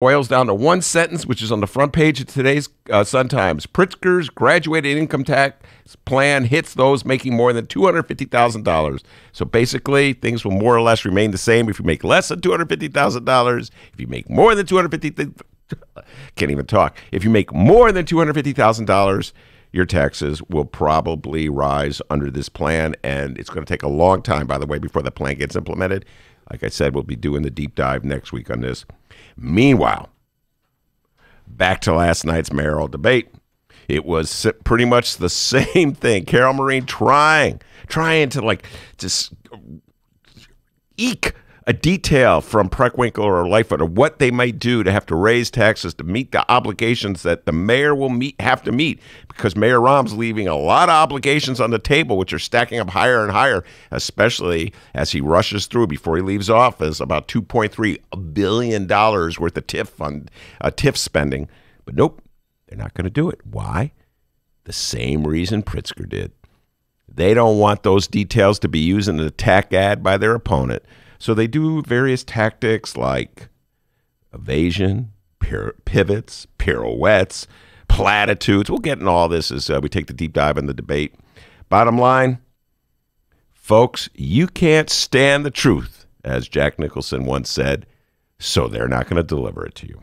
boils down to one sentence, which is on the front page of today's Sun-Times. Pritzker's graduated income tax plan hits those making more than $250,000. So basically, things will more or less remain the same if you make less than $250,000. If you make more than can't even talk. If you make more than $250,000, your taxes will probably rise under this plan, and it's going to take a long time, by the way, before the plan gets implemented. Like I said, we'll be doing the deep dive next week on this. Meanwhile, back to last night's mayoral debate. It was pretty much the same thing. Carol Marin trying to just eke a detail from Preckwinkle or Lightfoot of what they might do to have to raise taxes to meet the obligations that the mayor will have to meet, because Mayor Rahm's leaving a lot of obligations on the table, which are stacking up higher and higher, especially as he rushes through before he leaves office about $2.3 billion worth of TIF spending. But nope, they're not going to do it. Why? The same reason Pritzker did. They don't want those details to be used in an attack ad by their opponent. So they do various tactics like evasion, pivots, pirouettes, platitudes. We'll get into all this as we take the deep dive in the debate. Bottom line, folks, you can't stand the truth, as Jack Nicholson once said, so they're not going to deliver it to you.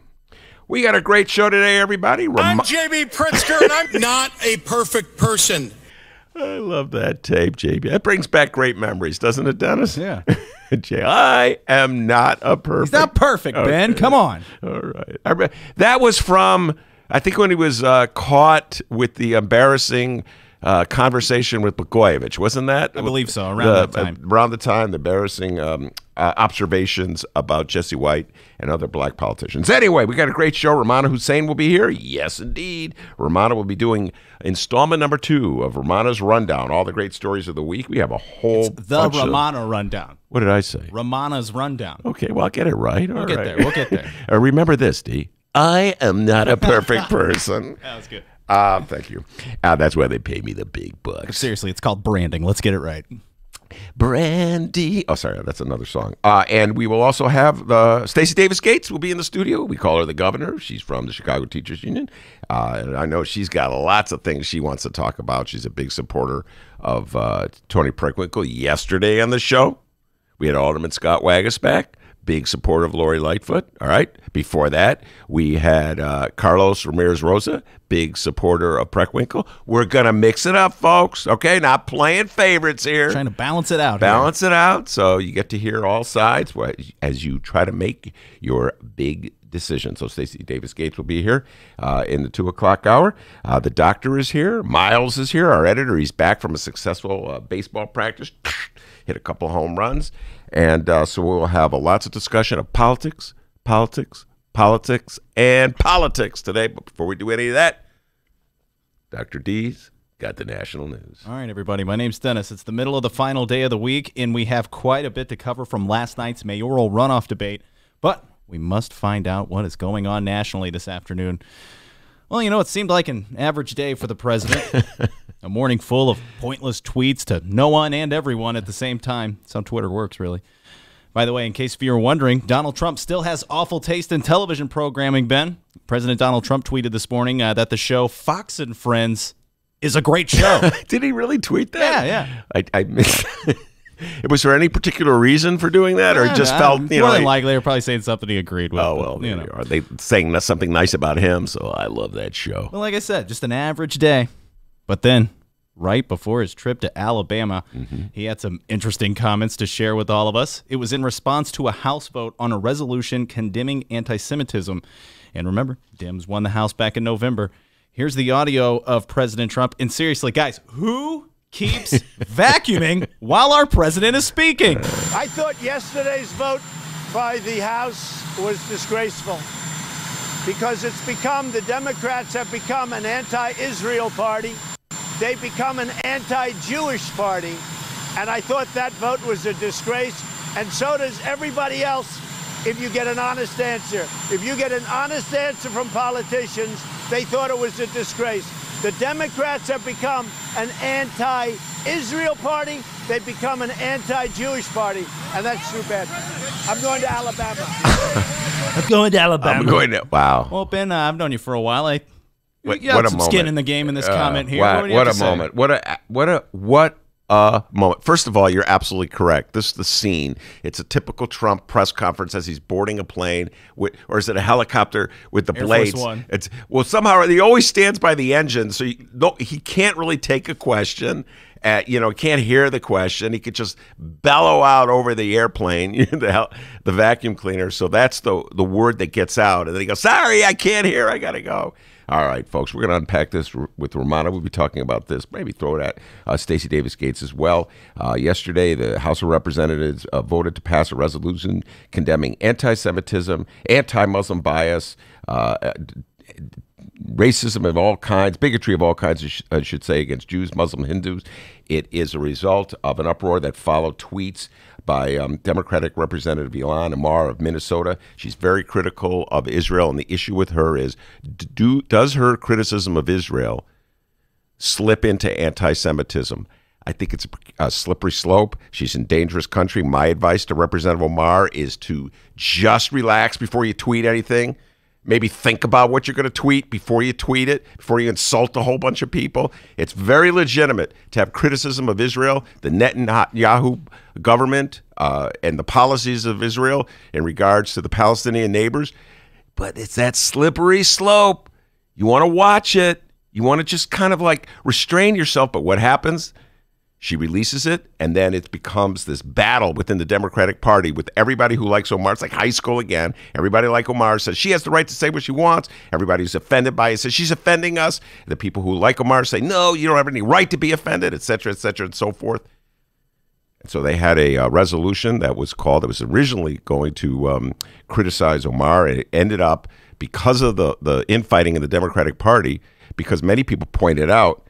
We got a great show today, everybody. I'm J.B. Pritzker, and I'm not a perfect person. I love that tape, JB. That brings back great memories, doesn't it, Dennis? Yeah. I am not a perfect. He's not perfect, Ben. Okay. Come on. All right. That was from, I think, when he was caught with the embarrassing conversation with Blagojevich. Wasn't that? I believe so, around that time. Around the time, the embarrassing observations about Jesse White and other black politicians. Anyway, we got a great show. Romano Hussein will be here. Yes, indeed. Romano will be doing installment number 2 of Romano's Rundown, all the great stories of the week. We have a whole the Romano Rundown. What did I say? Romano's Rundown. Okay, well, I'll get it right. We'll get there. Remember this, D. I am not a perfect person. That was good. Thank you. That's why they pay me the big bucks. Seriously, it's called branding. Let's get it right. Brandy. Oh, sorry, that's another song. And we will also have Stacey Davis Gates will be in the studio. We call her the governor. She's from the Chicago Teachers Union. And I know she's got lots of things she wants to talk about. She's a big supporter of Tony Preckwinkle. Yesterday on the show, we had Alderman Scott Wagas back. Big supporter of Lori Lightfoot. All right. Before that, we had Carlos Ramirez Rosa, big supporter of Preckwinkle. We're going to mix it up, folks. Okay. Not playing favorites here. Trying to balance it out. Balance it out. So you get to hear all sides as you try to make your big decision. So Stacey Davis Gates will be here in the 2 o'clock hour. The doctor is here. Miles is here, our editor. He's back from a successful baseball practice. Hit a couple home runs. And so we'll have lots of discussion of politics, and politics today. But before we do any of that, Dr. D's got the national news. All right, everybody. My name's Dennis. It's the middle of the final day of the week, and we have quite a bit to cover from last night's mayoral runoff debate. But we must find out what is going on nationally this afternoon. Well, it seemed like an average day for the president. A morning full of pointless tweets to no one and everyone at the same time. That's how Twitter works, really. By the way, in case you were wondering, Donald Trump still has awful taste in television programming, Ben. President Donald Trump tweeted this morning that the show Fox and Friends is a great show. Did he really tweet that? Yeah. I missed Was there any particular reason for doing that, or just felt, more than likely they're probably saying something he agreed with? Oh, well, there you are. They saying something nice about him, so I love that show. Well, like I said, just an average day. But then, right before his trip to Alabama, he had some interesting comments to share with all of us. It was in response to a House vote on a resolution condemning anti-Semitism. And remember, Dems won the House back in November. Here's the audio of President Trump. And seriously, guys, who keeps vacuuming while our president is speaking? I thought yesterday's vote by the House was disgraceful because the Democrats have become an anti-Israel party. They've become an anti-Jewish party. And I thought that vote was a disgrace. And so does everybody else if you get an honest answer. If you get an honest answer from politicians, they thought it was a disgrace. The Democrats have become an anti-Israel party. they become an anti-Jewish party, and that's too bad. I'm going to Alabama. I'm going to Alabama. I'm going to, wow. Well, Ben, I've known you for a while. What you got a some moment. skin in the game in this comment here. Wow, What do you have what to a say? moment. What a moment. First of all, you're absolutely correct. This is the scene. It's a typical Trump press conference as he's boarding a plane, or is it a helicopter with the Air blades? Force One. Well, somehow he always stands by the engine, so he can't really take a question. Can't hear the question. He could just bellow out over the airplane, the vacuum cleaner. So that's the word that gets out. And then he goes, sorry, I can't hear. I got to go. All right, folks, we're going to unpack this with Romano. We'll be talking about this. Maybe throw it at Stacey Davis Gates as well. Yesterday, the House of Representatives voted to pass a resolution condemning anti-Semitism, anti-Muslim bias, racism of all kinds, bigotry of all kinds, I should say, against Jews, Muslims, Hindus. It is a result of an uproar that followed tweets by Democratic Representative Ilhan Omar of Minnesota. She's very critical of Israel, and the issue with her is, does her criticism of Israel slip into anti-Semitism? I think it's a slippery slope. She's in dangerous country. My advice to Representative Omar is to just relax before you tweet anything. Maybe think about what you're going to tweet before you tweet it, before you insult a whole bunch of people. It's very legitimate to have criticism of Israel, the Netanyahu government, and the policies of Israel in regards to the Palestinian neighbors. But it's that slippery slope. You want to watch it. You want to just kind of like restrain yourself. But what happens? She releases it, and then it becomes this battle within the Democratic Party with everybody who likes Omar. It's like high school again. Everybody like Omar says she has the right to say what she wants. Everybody who's offended by it says she's offending us. The people who like Omar say, no, you don't have any right to be offended, et cetera, and so forth. And so they had a resolution that was called, that was originally going to criticize Omar. And it ended up, because of the infighting in the Democratic Party, because many people pointed out,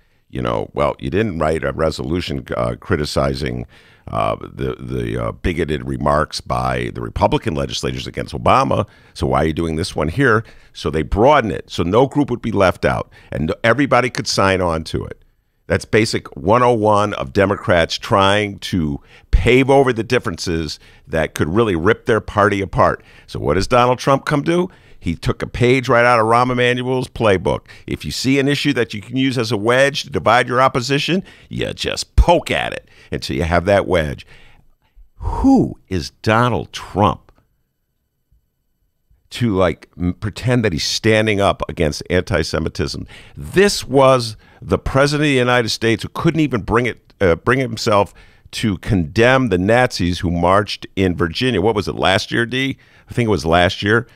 well, you didn't write a resolution criticizing the bigoted remarks by the Republican legislators against Obama, so why are you doing this one here? So they broaden it, so no group would be left out, and everybody could sign on to it. That's basic 101 of Democrats trying to pave over the differences that could really rip their party apart. So what does Donald Trump come do? He took a page right out of Rahm Emanuel's playbook. If you see an issue that you can use as a wedge to divide your opposition, you just poke at it until you have that wedge. Who is Donald Trump to pretend that he's standing up against anti-Semitism? This was the president of the United States who couldn't even bring himself to condemn the Nazis who marched in Virginia. What was it, last year, D? I think it was last year.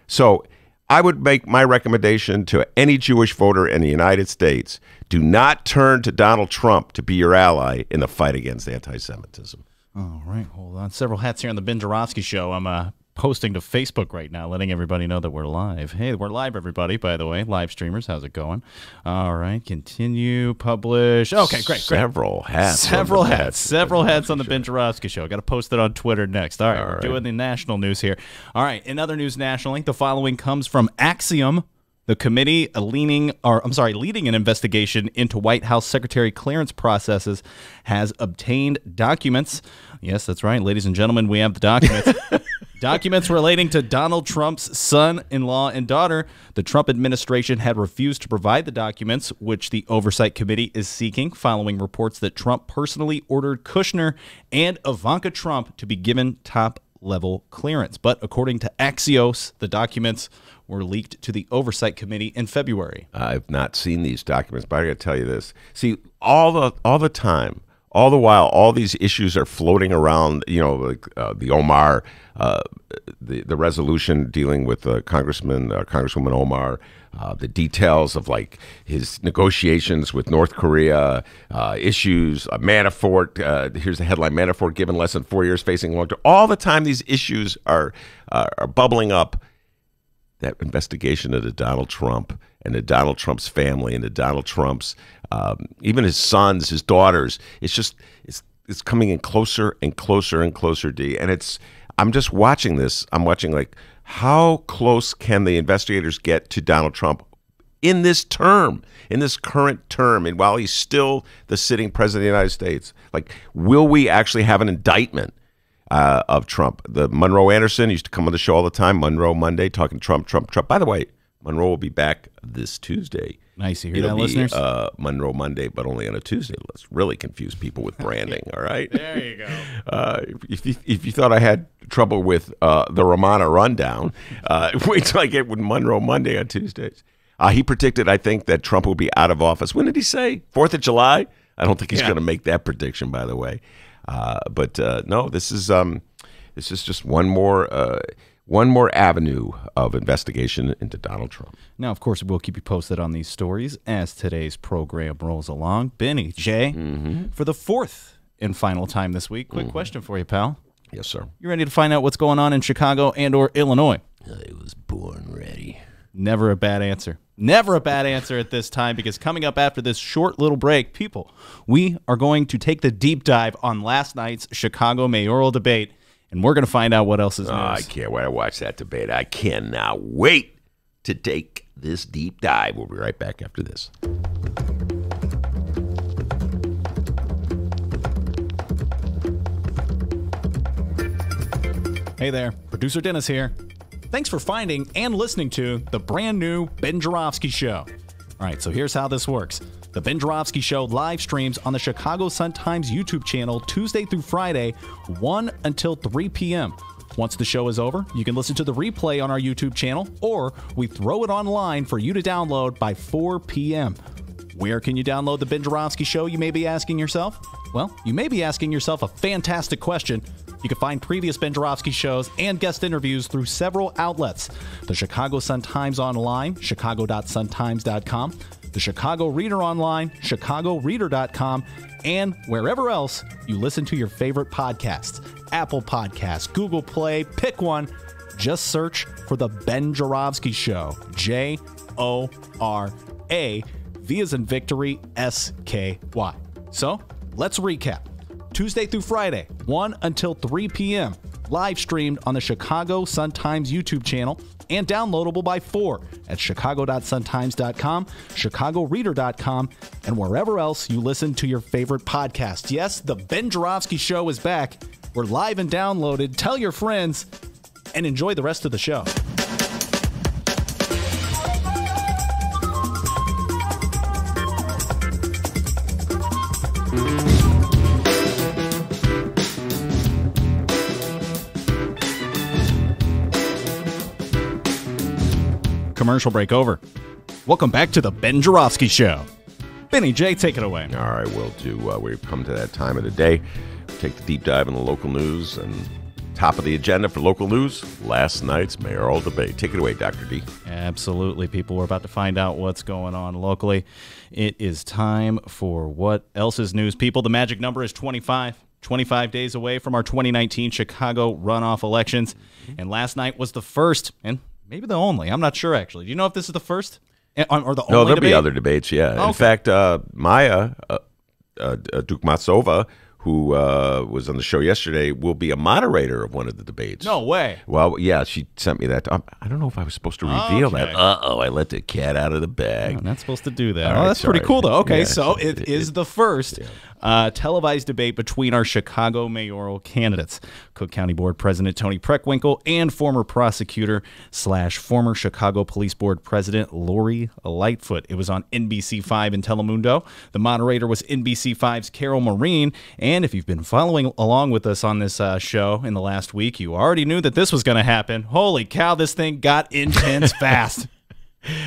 So I would make my recommendation to any Jewish voter in the United States: do not turn to Donald Trump to be your ally in the fight against anti-Semitism. All right, hold on. Several hats here on the Ben Joravsky Show. I'm posting to Facebook right now, letting everybody know that we're live. Hey, we're live, everybody, by the way. Live streamers, how's it going? All right, continue, publish. Okay, great. Several hats. Several hats on the Ben Joravsky Show. Got to post it on Twitter next. All right, we're doing the national news here. All right, in other news nationally, the following comes from Axiom. The committee leading an investigation into White House secretary clearance processes has obtained documents. Yes, that's right, ladies and gentlemen, we have the documents. Documents relating to Donald Trump's son-in-law and daughter. The Trump administration had refused to provide the documents, which the Oversight Committee is seeking, following reports that Trump personally ordered Kushner and Ivanka Trump to be given top-level clearance. But according to Axios, the documents were leaked to the Oversight Committee in February. I've not seen these documents, but I got to tell you this. See, all the time, all the while, all these issues are floating around, the Omar, the resolution dealing with Congresswoman Omar, the details of his negotiations with North Korea, issues, Manafort, here's the headline: Manafort given less than 4 years, facing long term. All the time these issues are bubbling up. That investigation into Donald Trump and to Donald Trump's family and to Donald Trump's, even his sons, his daughters, it's coming in closer and closer and closer, D. And I'm just watching this. I'm watching how close can the investigators get to Donald Trump in this term, in this current term, and while he's still the sitting president of the United States. Like, will we actually have an indictment of Trump? The Monroe Anderson used to come on the show all the time, Monroe Monday, talking Trump. By the way, Monroe will be back this Tuesday. Nice to hear It'll that, listeners. Monroe Monday, but only on a Tuesday. Let's really confuse people with branding, all right? There you go. If you thought I had trouble with the Romano rundown, wait till I get with Monroe Monday on Tuesdays. He predicted, I think, that Trump will be out of office. When did he say? 4th of July? I don't think he's going to make that prediction, by the way. But no, this is just one more avenue of investigation into Donald Trump. Now, of course, we'll keep you posted on these stories as today's program rolls along. Benny, Jay, for the 4th and final time this week, quick question for you, pal. Yes, sir. You ready to find out what's going on in Chicago and or Illinois? I was born ready. Never a bad answer. Never a bad answer at this time, because coming up after this short little break, people, we are going to take the deep dive on last night's Chicago mayoral debate, and we're going to find out what else is news. I can't wait to watch that debate. I cannot wait to take this deep dive. We'll be right back after this. Hey there, producer Dennis here. Thanks for finding and listening to the brand new Ben Joravsky Show. All right, so here's how this works. The Ben Joravsky Show live streams on the Chicago Sun-Times YouTube channel Tuesday through Friday, 1 until 3 p.m. Once the show is over, you can listen to the replay on our YouTube channel, or we throw it online for you to download by 4 p.m. Where can you download the Ben Joravsky Show, you may be asking yourself? Well, you may be asking yourself a fantastic question. You can find previous Ben Joravsky shows and guest interviews through several outlets. The Chicago Sun-Times Online, chicago.suntimes.com, the Chicago Reader Online, chicagoreader.com, and wherever else you listen to your favorite podcasts. Apple Podcasts, Google Play, pick one. Just search for The Ben Joravsky Show. J-O-R-A, V as in victory, S-K-Y. So, let's recap. Tuesday through Friday, 1 until 3 p.m. Live streamed on the Chicago Sun-Times YouTube channel and downloadable by 4 at chicago.suntimes.com, chicagoreader.com, and wherever else you listen to your favorite podcast. Yes, the Ben Joravsky Show is back. We're live and downloaded. Tell your friends and enjoy the rest of the show. Commercial break over. Welcome back to the Ben Joravsky Show. Benny J, take it away. All right, we'll do. We've come to that time of the day. Take the deep dive in the local news, and top of the agenda for local news, last night's mayoral debate. Take it away, Dr. D. Absolutely, people. We're about to find out what's going on locally. It is time for what else is news, people. The magic number is 25. 25 days away from our 2019 Chicago runoff elections. And last night was the first, and maybe the only. I'm not sure, actually. Do you know if this is the first or the only No, there'll debate? be other debates, yeah. Okay. In fact, Maya Dukmatsova, who was on the show yesterday, will be a moderator of one of the debates. No way. Well, yeah, she sent me that. I don't know if I was supposed to reveal that. Okay. I let the cat out of the bag. I'm not supposed to do that. All Oh, right, that's pretty sorry. cool, though. Okay, Yeah, so it is the first televised debate between our Chicago mayoral candidates, Cook County Board President Tony Preckwinkle and former prosecutor / former Chicago Police Board President Lori Lightfoot. It was on NBC5 in Telemundo. The moderator was NBC5's Carol Marine, and if you've been following along with us on this show in the last week, you already knew that this was going to happen. Holy cow, this thing got intense fast.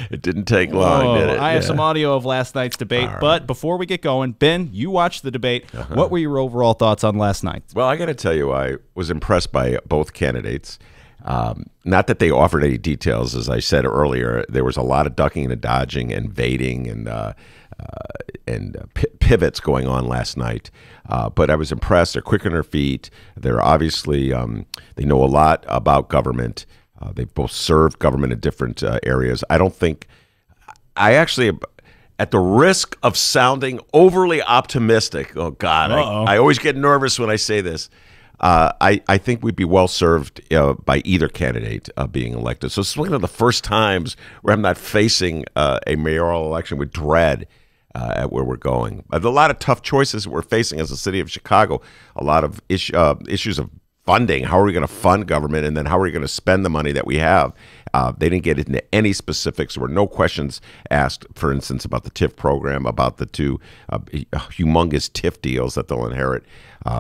It didn't take long, did it? I have Yeah. some audio of last night's debate, but before we get going, Ben, you watched the debate. What were your overall thoughts on last night? Well, I got to tell you, I was impressed by both candidates. Not that they offered any details. As I said earlier, there was a lot of ducking and dodging and evading and pivots going on last night. But I was impressed. They're quick on their feet. They're obviously, they know a lot about government. They've both served government in different areas. I actually, at the risk of sounding overly optimistic, oh God, I always get nervous when I say this. I think we'd be well served by either candidate being elected. So it's one of the first times where I'm not facing a mayoral election with dread at where we're going. A lot of tough choices we're facing as a city of Chicago. A lot of issues of funding. How are we going to fund government, and then how are we going to spend the money that we have? They didn't get into any specifics. There were no questions asked, for instance, about the TIF program, about the two humongous TIF deals that they'll inherit.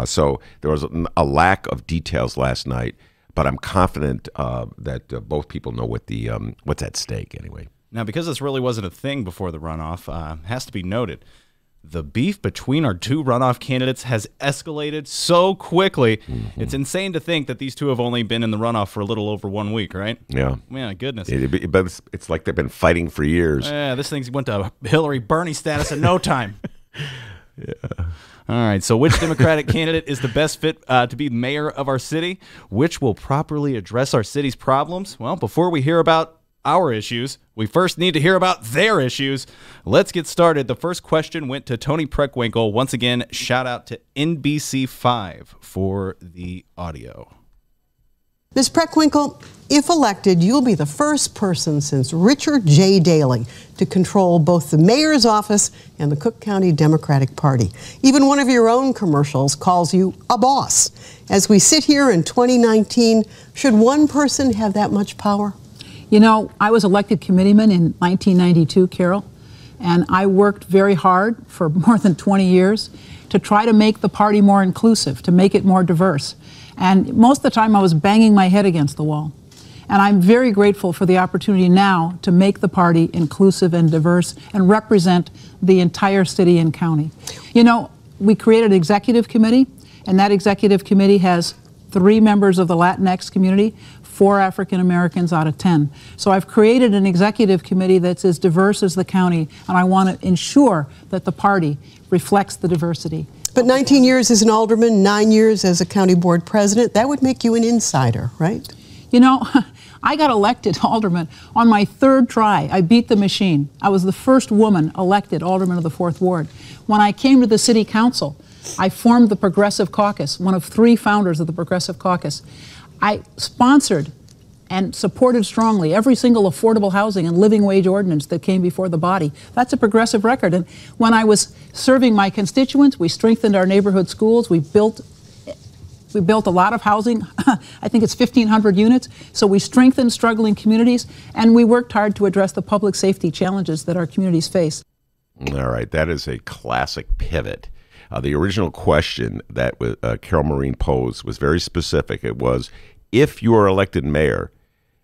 So there was a lack of details last night, but I'm confident that both people know what the what's at stake anyway. Now, because this really wasn't a thing before the runoff, has to be noted, the beef between our two runoff candidates has escalated so quickly. Mm-hmm. It's insane to think that these two have only been in the runoff for a little over 1 week, right? Yeah. Man, goodness. But it's like they've been fighting for years. Yeah, this thing's went to Hillary Bernie status in no time. Yeah. All right, so which Democratic candidate is the best fit to be mayor of our city? Which will properly address our city's problems? Well, before we hear about our issues, we first need to hear about their issues. Let's get started. The first question went to Tony Preckwinkle. Once again, shout out to NBC5 for the audio. Ms. Preckwinkle, if elected, you'll be the first person since Richard J. Daley to control both the mayor's office and the Cook County Democratic Party. Even one of your own commercials calls you a boss. As we sit here in 2019, should one person have that much power? You know, I was elected committeeman in 1992, Carol, and I worked very hard for more than 20 years to try to make the party more inclusive, to make it more diverse. And most of the time I was banging my head against the wall. And I'm very grateful for the opportunity now to make the party inclusive and diverse and represent the entire city and county. You know, we created an executive committee, and that executive committee has 3 members of the Latinx community, 4 African Americans out of 10. So I've created an executive committee that's as diverse as the county, and I want to ensure that the party reflects the diversity. But 19 years as an alderman, 9 years as a county board president, that would make you an insider, right? You know, I got elected alderman on my 3rd try. I beat the machine. I was the first woman elected alderman of the 4th Ward. When I came to the city council, I formed the Progressive Caucus, one of 3 founders of the Progressive Caucus. I sponsored and supported strongly every single affordable housing and living wage ordinance that came before the body. That's a progressive record. And when I was serving my constituents, we strengthened our neighborhood schools. We built a lot of housing. I think it's 1,500 units. So we strengthened struggling communities, and we worked hard to address the public safety challenges that our communities face. All right, that is a classic pivot. The original question that Carol Maureen posed was very specific. It was, if you are elected mayor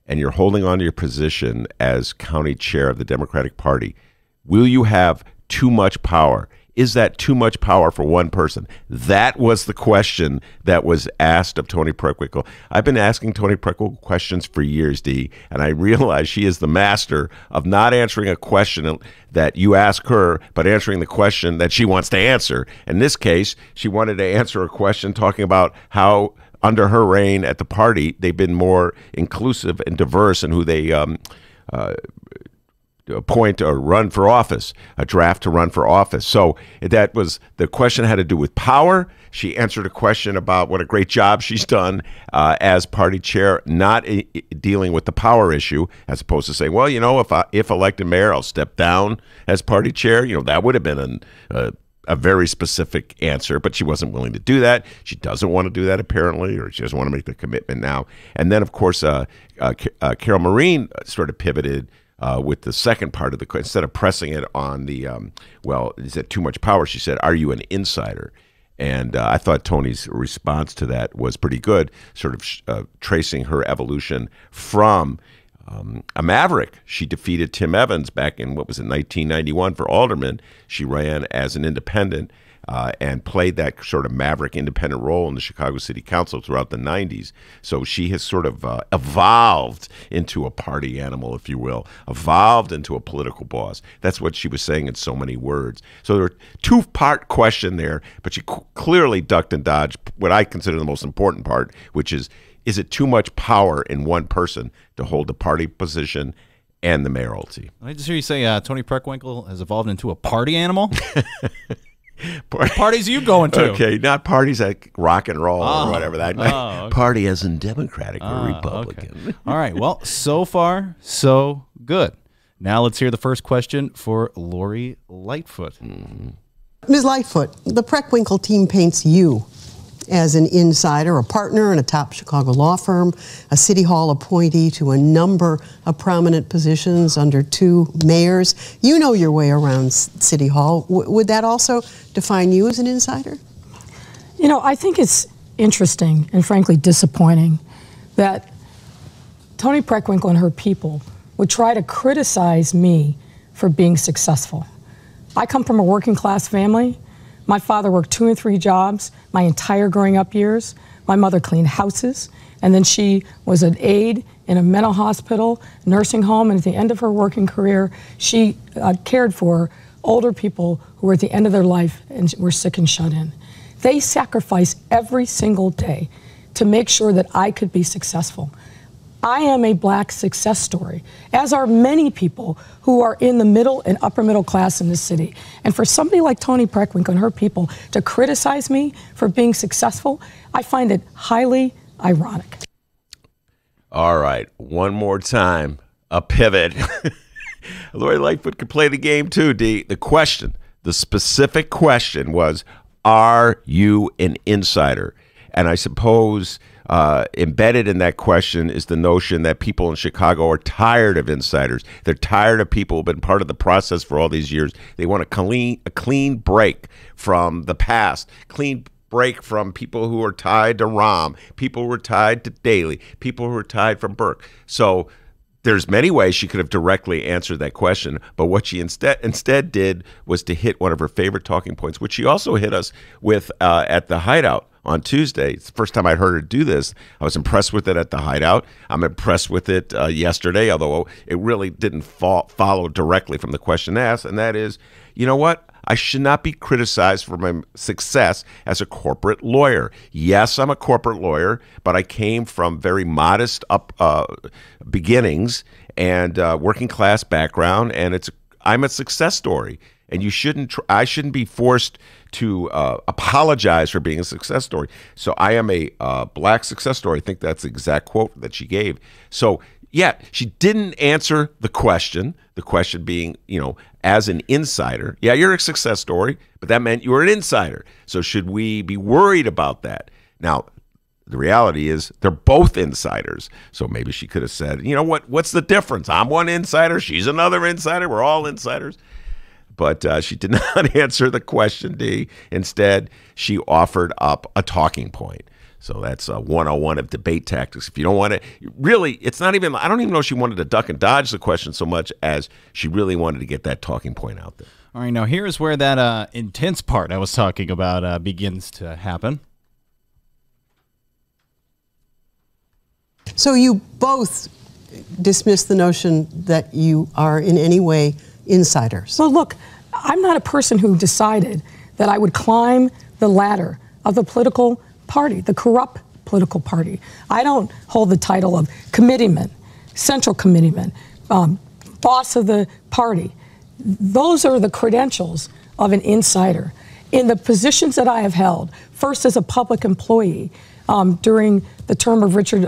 and you're holding on to your position as county chair of the Democratic Party, will you have too much power? Is that too much power for one person? That was the question that was asked of Tony Preckwinkle. I've been asking Tony Preckwinkle questions for years, Dee, and I realize she is the master of not answering a question that you ask her, but answering the question that she wants to answer. In this case, she wanted to answer a question talking about how under her reign at the party, they've been more inclusive and diverse in who they appoint or run for office, a draft to run for office. So that was, the question had to do with power. She answered a question about what a great job she's done as party chair, not dealing with the power issue, as opposed to saying, well, you know, if elected mayor, I'll step down as party chair. You know, that would have been a very specific answer, but she wasn't willing to do that. She doesn't want to do that, apparently, or she doesn't want to make the commitment now. And then, of course, Carol Maureen sort of pivoted with the second part of the question. Instead of pressing it on the, well, is it too much power? She said, are you an insider? And I thought Tony's response to that was pretty good, sort of tracing her evolution from a maverick. She defeated Tim Evans back in, 1991 for alderman. She ran as an independent and played that sort of maverick independent role in the Chicago City Council throughout the 90s. So she has sort of evolved into a party animal, if you will, evolved into a political boss. That's what she was saying in so many words. So there were 2-part question there, but she clearly ducked and dodged what I consider the most important part, which is it too much power in one person to hold the party position and the mayoralty? I just hear you say Tony Preckwinkle has evolved into a party animal. Parties you going to? Okay, not parties like rock and roll or whatever that. Okay. Party as in Democratic or Republican. Okay. All right. Well, so far, so good. Now let's hear the first question for Lori Lightfoot. Ms. Lightfoot, the Preckwinkle team paints you as an insider, a partner in a top Chicago law firm, a city hall appointee to a number of prominent positions under 2 mayors. You know your way around City Hall. Would that also define you as an insider? You know, I think it's interesting and frankly disappointing that Toni Preckwinkle and her people would try to criticize me for being successful. I come from a working class family. My father worked 2 and 3 jobs my entire growing up years. My mother cleaned houses, and then she was an aide in a mental hospital, nursing home, and at the end of her working career, she cared for older people who were at the end of their life and were sick and shut in. They sacrifice every single day to make sure that I could be successful. I am a black success story, as are many people who are in the middle and upper middle class in this city. And for somebody like Toni Preckwinkle and her people to criticize me for being successful, I find it highly ironic. All right, one more time, a pivot. Lori Lightfoot could play the game too, D. The specific question was, are you an insider? And I suppose embedded in that question is the notion that people in Chicago are tired of insiders. They're tired of people who've been part of the process for all these years. They want a clean break from the past, clean break from people who are tied to Rahm, people who are tied to Daley, people who are tied from Burke. So there's many ways she could have directly answered that question, but what she instead did was to hit one of her favorite talking points, which she also hit us with at the Hideout on Tuesday. It's the first time I'd heard her do this. I was impressed with it at the Hideout. I'm impressed with it yesterday, although it really didn't follow directly from the question asked, and that is, you know what? I should not be criticized for my success as a corporate lawyer. Yes, I'm a corporate lawyer, but I came from very modest beginnings and working class background, and I'm a success story. And I shouldn't be forced to apologize for being a success story. So I am a black success story. I think that's the exact quote that she gave. So yeah, she didn't answer the question being, as an insider. Yeah, you're a success story, but that meant you were an insider. So should we be worried about that? Now, the reality is they're both insiders. So maybe she could have said, you know what's the difference? I'm one insider, she's another insider, we're all insiders. But she did not answer the question, D. Instead, she offered up a talking point. So that's 101 of debate tactics. If you don't want to, really, it's not even, I don't even know if she wanted to duck and dodge the question so much as she really wanted to get that talking point out there. All right, now here's where that intense part I was talking about begins to happen. So you both dismiss the notion that you are in any way insiders. Well, look, I'm not a person who decided that I would climb the ladder of the political party, the corrupt political party. I don't hold the title of committeeman, central committeeman, boss of the party. Those are the credentials of an insider. In the positions that I have held, first as a public employee during the term of Richard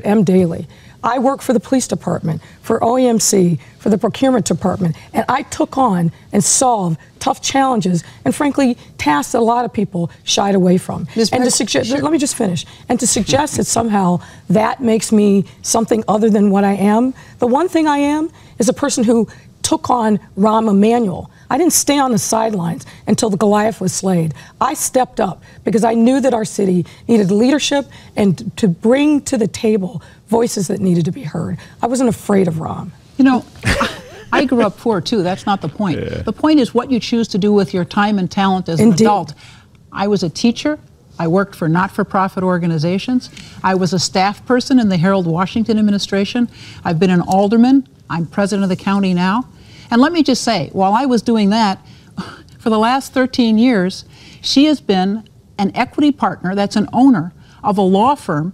M. Daley, I worked for the police department, for OEMC, for the procurement department, and I took on and solved tough challenges and, frankly, tasks that a lot of people shied away from. And to suggest, let me just finish, and to suggest that somehow that makes me something other than what I am, the one thing I am is a person who took on Rahm Emanuel. I didn't stay on the sidelines until the Goliath was slayed. I stepped up because I knew that our city needed leadership and to bring to the table voices that needed to be heard. I wasn't afraid of Rahm. You know, I grew up poor too. That's not the point. Yeah. The point is what you choose to do with your time and talent as an adult. I was a teacher. I worked for not-for-profit organizations. I was a staff person in the Harold Washington administration. I've been an alderman. I'm president of the county now. And let me just say, while I was doing that, for the last 13 years, she has been an equity partner, that's an owner of a law firm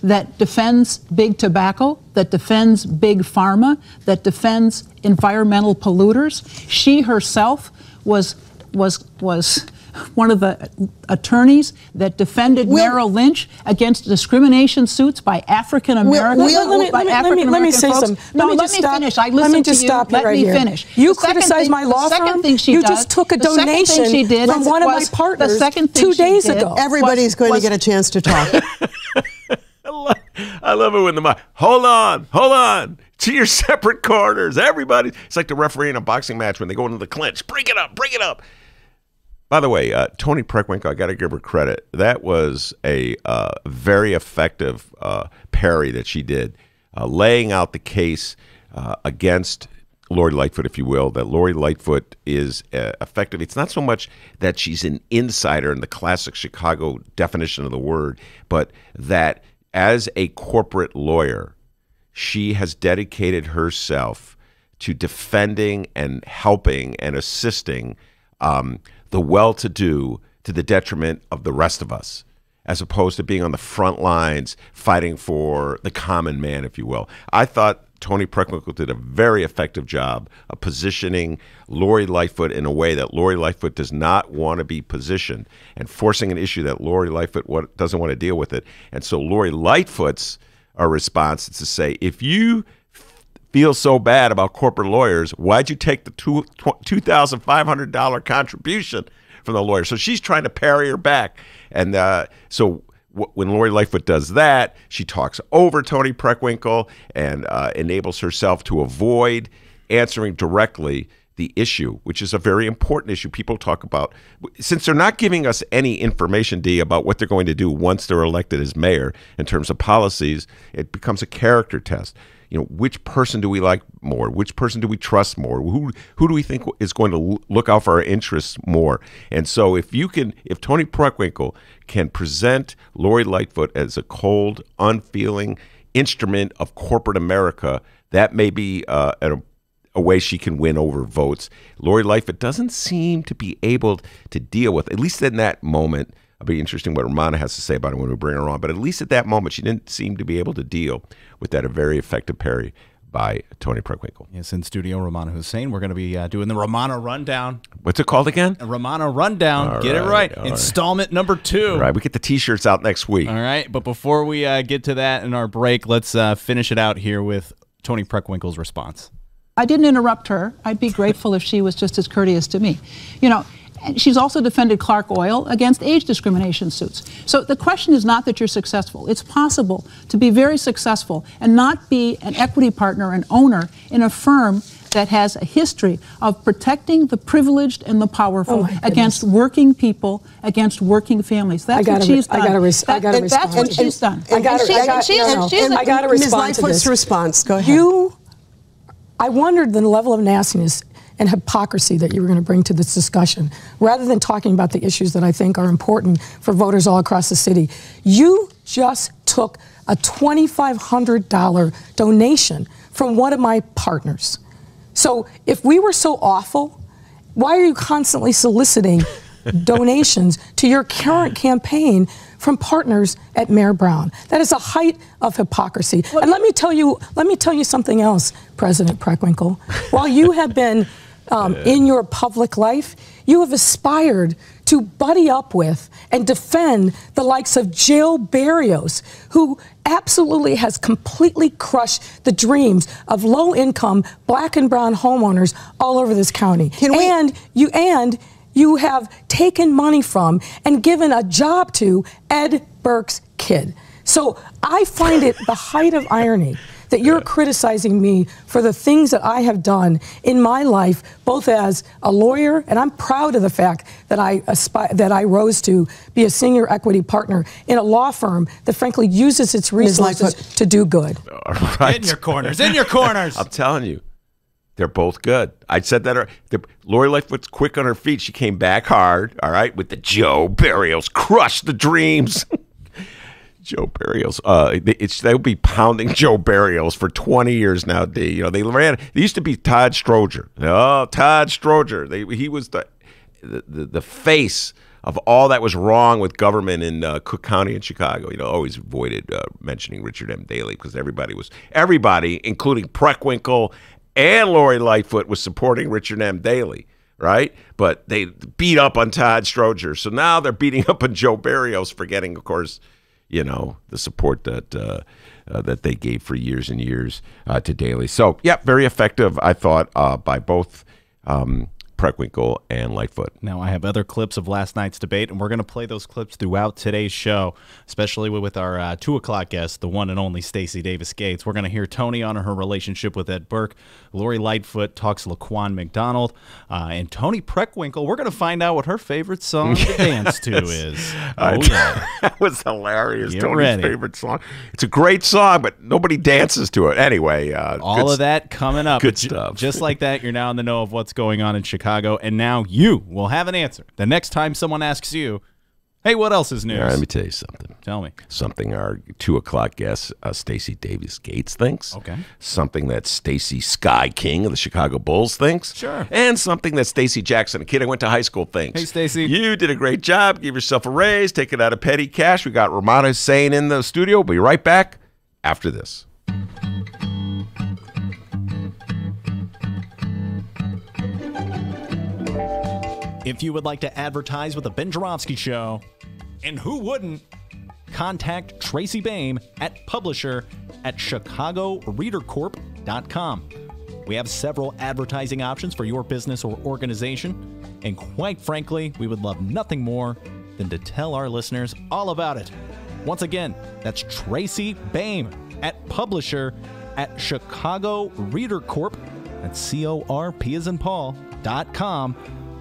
that defends big tobacco, that defends big pharma, that defends environmental polluters. She herself was was one of the attorneys that defended Merrill Lynch against discrimination suits by African Americans. Let me say something. No, let me finish. I listened to you. Let me just stop you right here. Let me finish. You criticize my law firm. You just took a donation from one of my partners 2 days ago. Everybody's going to get a chance to talk. I love it when hold on to your separate corners, everybody. It's like the referee in a boxing match when they go into the clinch. Bring it up. By the way, Toni Preckwinkle, I got to give her credit. That was a very effective parry that she did, laying out the case against Lori Lightfoot, if you will, that Lori Lightfoot is effective. It's not so much that she's an insider in the classic Chicago definition of the word, but that as a corporate lawyer, she has dedicated herself to defending and helping and assisting the well-to-do to the detriment of the rest of us, as opposed to being on the front lines fighting for the common man, if you will. I thought Toni Preckwinkle did a very effective job of positioning Lori Lightfoot in a way that Lori Lightfoot does not want to be positioned, and forcing an issue that Lori Lightfoot doesn't want to deal with it. And so Lori Lightfoot's response is to say, if you feel so bad about corporate lawyers, why'd you take the $2,500 contribution from the lawyer? So she's trying to parry her back. And when Lori Lightfoot does that, she talks over Toni Preckwinkle and enables herself to avoid answering directly the issue, which is a very important issue. People talk about, since they're not giving us any information, D, about what they're going to do once they're elected as mayor in terms of policies, it becomes a character test. You know, which person do we like more? Which person do we trust more? Who do we think is going to look out for our interests more? And so if Toni Preckwinkle can present Lori Lightfoot as a cold, unfeeling instrument of corporate America, that may be a way she can win over votes. Lori Lightfoot doesn't seem to be able to deal with, at least in that moment. It'll be interesting what Romano has to say about it when we bring her on. But at least at that moment, she didn't seem to be able to deal with that very effective parry by Toni Preckwinkle. Yes, in studio, Romano Hussein. We're going to be doing the Romano Rundown. What's it called again? A Romano Rundown. All Get it right. Installment number 2. All right, we get the T-shirts out next week. All right, but before we get to that in our break, let's finish it out here with Toni Preckwinkle's response. I didn't interrupt her. I'd be grateful if she was just as courteous to me. You know, and she's also defended Clark Oil against age discrimination suits. So the question is not that you're successful. It's possible to be very successful and not be an equity partner and owner in a firm that has a history of protecting the privileged and the powerful against working people, against working families. That's what she's done. That's what she's done. I got to respond Ms. Lightfoot's response. Go ahead. I wondered the level of nastiness and hypocrisy that you were going to bring to this discussion. Rather than talking about the issues that I think are important for voters all across the city, you just took a $2,500 donation from one of my partners. So if we were so awful, why are you constantly soliciting donations to your current campaign from partners at Mayor Brown? That is a height of hypocrisy. And let me tell you something else, President Preckwinkle. While you have been in your public life, you have aspired to buddy up with and defend the likes of Jill Barrios, who absolutely has completely crushed the dreams of low-income black and brown homeowners all over this county. You have taken money from and given a job to Ed Burke's kid. So I find it the height of irony that you're criticizing me for the things that I have done in my life, both as a lawyer, and I'm proud of the fact that I rose to be a senior equity partner in a law firm that frankly uses its resources to do good. All right. In your corners, in your corners. I'm telling you. They're both good. I said that. Lori Lightfoot's quick on her feet. She came back hard, all right, with the Joe Barrios. Crush the dreams. Joe Barrios. They'll be pounding Joe Barrios for 20 years now, D. You know, they used to be Todd Stroger. Oh, Todd Stroger. He was the face of all that was wrong with government in Cook County and Chicago. You know, always avoided mentioning Richard M. Daley because everybody, including Preckwinkle and Lori Lightfoot, was supporting Richard M. Daley. right? But they beat up on Todd Stroger. So now they're beating up on Joe Barrios, forgetting, of course, you know, the support that that they gave for years and years to Daley. So, yeah, very effective, I thought, by both Preckwinkle and Lightfoot. Now, I have other clips of last night's debate, and we're going to play those clips throughout today's show, especially with our 2 o'clock guest, the one and only Stacey Davis Gates. We're going to hear Tony on her relationship with Ed Burke. Lori Lightfoot talks Laquan McDonald. And Tony Preckwinkle, we're going to find out what her favorite song to dance to is. Oh, yeah. That was hilarious. Get Tony's ready. favorite song. It's a great song, but nobody dances to it. Anyway. All of that coming up. Good stuff. Just like that, you're now in the know of what's going on in Chicago, and now you will have an answer the next time someone asks you, hey, what else is news? All right, let me tell you something. Tell me. Something our 2 o'clock guest, Stacey Davis Gates, thinks. Okay. Something that Stacey Sky King of the Chicago Bulls thinks. Sure. And something that Stacey Jackson, a kid I went to high school, thinks. Hey, Stacey. You did a great job. Give yourself a raise. Take it out of petty cash. We got Romano Hussein in the studio. We'll be right back after this. If you would like to advertise with the Ben Joravsky Show, and who wouldn't, contact Tracy Baim at publisher@chicagoreadercorp.com. We have several advertising options for your business or organization, and quite frankly, we would love nothing more than to tell our listeners all about it. Once again, that's Tracy Baim at publisher@chicagoreadercorp, that's CORP as in Paul.com,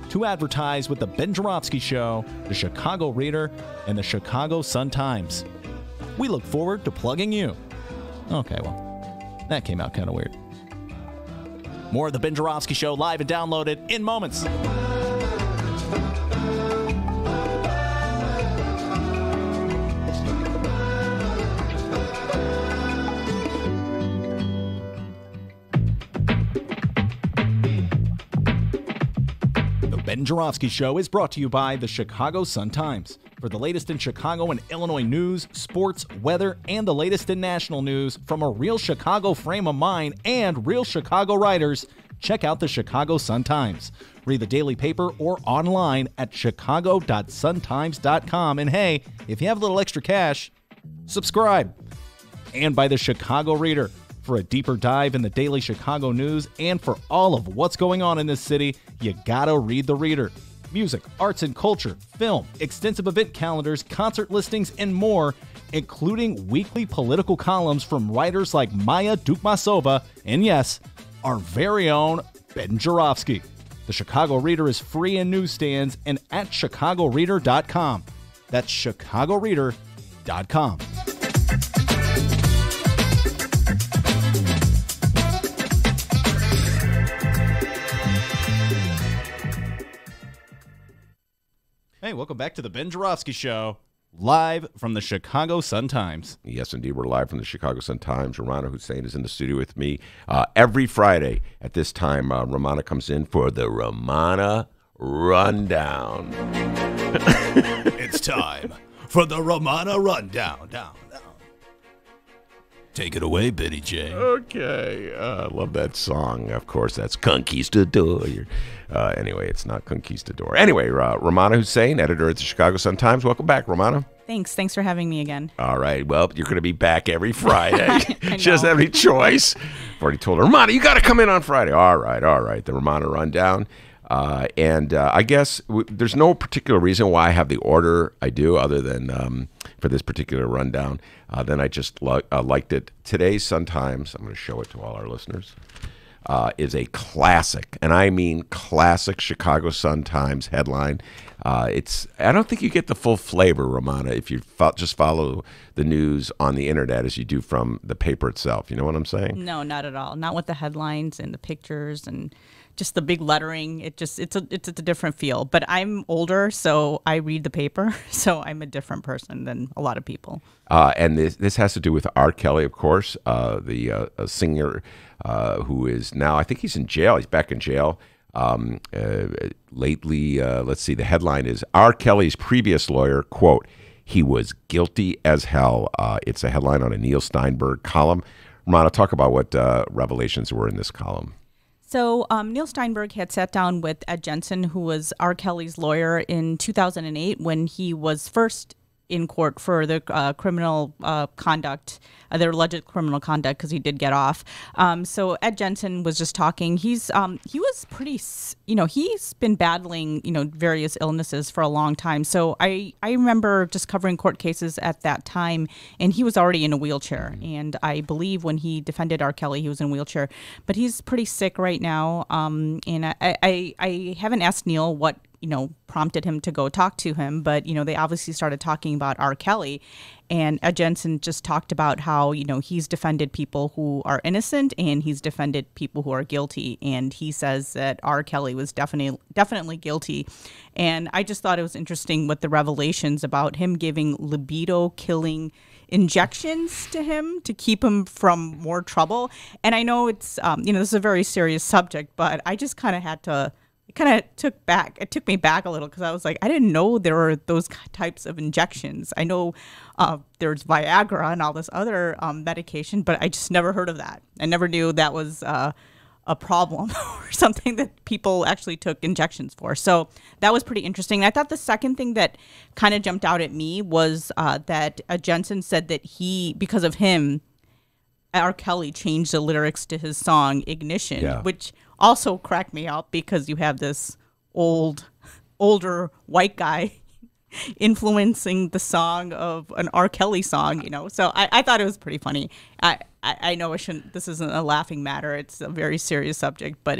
to advertise with the Ben Joravsky Show, the Chicago Reader, and the Chicago Sun-Times. We look forward to plugging you. Okay, well, that came out kind of weird. More of the Ben Joravsky Show live and downloaded in moments. Ben Joravsky Show is brought to you by the Chicago Sun-Times. For the latest in Chicago and Illinois news, sports, weather, and the latest in national news from a real Chicago frame of mind and real Chicago writers, check out the Chicago Sun-Times. Read the daily paper or online at chicago.suntimes.com. And hey, if you have a little extra cash, subscribe. And by the Chicago Reader. For a deeper dive in the daily Chicago news and for all of what's going on in this city, you gotta read the Reader. Music, arts and culture, film, extensive event calendars, concert listings, and more, including weekly political columns from writers like Maya Dukmasova and, yes, our very own Ben Joravsky. The Chicago Reader is free in newsstands and at chicagoreader.com. That's chicagoreader.com. Hey, welcome back to the Ben Joravsky Show, live from the Chicago Sun-Times. Yes, indeed. We're live from the Chicago Sun-Times. Romano Hussein is in the studio with me. Every Friday at this time, Romano comes in for the Romano Rundown. It's time for the Romano Rundown. Down. Take it away, Betty J. Okay. I love that song. Of course, that's Conquistador. Anyway, it's not Conquistador. Anyway, Romano Hussein, editor at the Chicago Sun-Times. Welcome back, Romano. Thanks for having me again. All right. Well, you're going to be back every Friday. She doesn't have any choice. I've already told her, Romano, you got to come in on Friday. All right. The Romano Rundown. And I guess there's no particular reason why I have the order I do other than for this particular rundown. Then I just liked it. Today's Sun-Times, I'm going to show it to all our listeners, is a classic, and I mean classic Chicago Sun-Times headline. I don't think you get the full flavor, Romana, if you just follow the news on the internet as you do from the paper itself. You know what I'm saying? No, not at all. Not with the headlines and the pictures and just the big lettering. It's a different feel. But I'm older, so I read the paper, so I'm a different person than a lot of people. And this has to do with R. Kelly, of course, the singer who is now, I think he's in jail. He's back in jail. Lately, let's see, the headline is R. Kelly's previous lawyer, quote, he was guilty as hell. It's a headline on a Neil Steinberg column. Romana, talk about what revelations were in this column. So Neil Steinberg had sat down with Ed Jensen, who was R. Kelly's lawyer, in 2008 when he was first in court for the criminal conduct, their alleged criminal conduct, because he did get off. So Ed Jensen was just talking. He was pretty, he's been battling, various illnesses for a long time. So I remember just covering court cases at that time, and he was already in a wheelchair. And I believe when he defended R. Kelly, he was in a wheelchair. But he's pretty sick right now. And I haven't asked Neil what prompted him to go talk to him. But, they obviously started talking about R. Kelly. And Ed Jensen just talked about how, he's defended people who are innocent and he's defended people who are guilty. And he says that R. Kelly was definitely guilty. And I just thought it was interesting with the revelations about him giving libido-killing injections to him to keep him from more trouble. And I know it's, this is a very serious subject, but I just kind of had to... It took me back a little because I was like, I didn't know there were those types of injections. I know there's Viagra and all this other medication, but I just never heard of that. I never knew that was a problem or something that people actually took injections for. So that was pretty interesting. I thought the second thing that kind of jumped out at me was that Jensen said that because of him, R. Kelly changed the lyrics to his song Ignition, which also cracked me up because you have this older white guy influencing the song of an R. Kelly song, So I thought it was pretty funny. I know this isn't a laughing matter. It's a very serious subject, but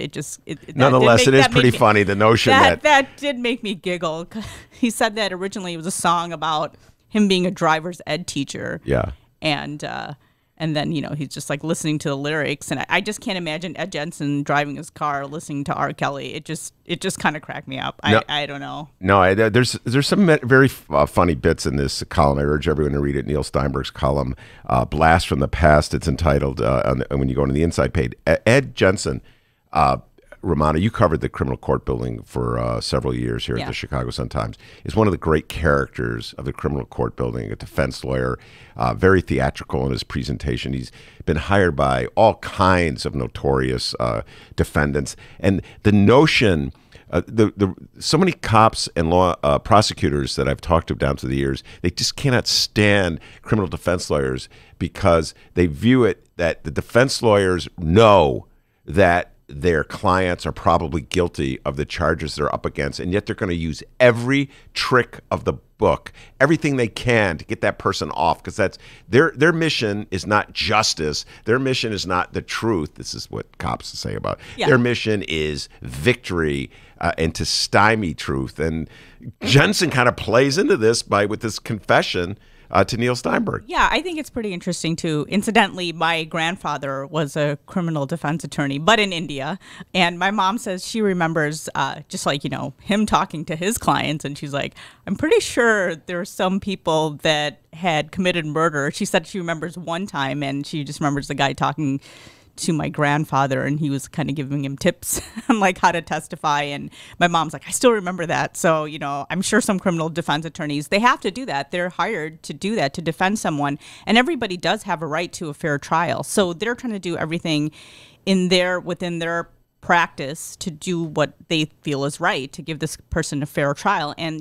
nonetheless, it is pretty funny, the notion that did make me giggle. He said that originally it was a song about him being a driver's ed teacher. Yeah. And then, he's just like listening to the lyrics. And I just can't imagine Ed Jensen driving his car listening to R. Kelly. It just kind of cracked me up. I don't know. No, there's some very funny bits in this column. I urge everyone to read it. Neil Steinberg's column, Blast from the Past. It's entitled, when you go into the inside page, Ed Jensen. Romano, you covered the criminal court building for several years here at the Chicago Sun-Times. Is one of the great characters of the criminal court building, a defense lawyer, very theatrical in his presentation. He's been hired by all kinds of notorious defendants. And the notion, so many cops and prosecutors that I've talked to down through the years, they just cannot stand criminal defense lawyers because they view it that the defense lawyers know that their clients are probably guilty of the charges they're up against, and yet they're going to use every trick of the book, everything they can to get that person off, because that's their mission is not justice. Their mission is not the truth. This is what cops say about it. Their mission is victory and to stymie truth. And Jensen kind of plays into this with this confession to Neil Steinberg. Yeah, I think it's pretty interesting too. Incidentally, my grandfather was a criminal defense attorney, but in India. And my mom says she remembers just like, him talking to his clients. And she's like, I'm pretty sure there are some people that had committed murder. She said she remembers one time, and she just remembers the guy talking to my grandfather, and he was kind of giving him tips on like how to testify. And my mom's like, I still remember that. So, I'm sure some criminal defense attorneys, they have to do that. They're hired to do that, to defend someone. And everybody does have a right to a fair trial. So they're trying to do everything within their practice to do what they feel is right, to give this person a fair trial. And,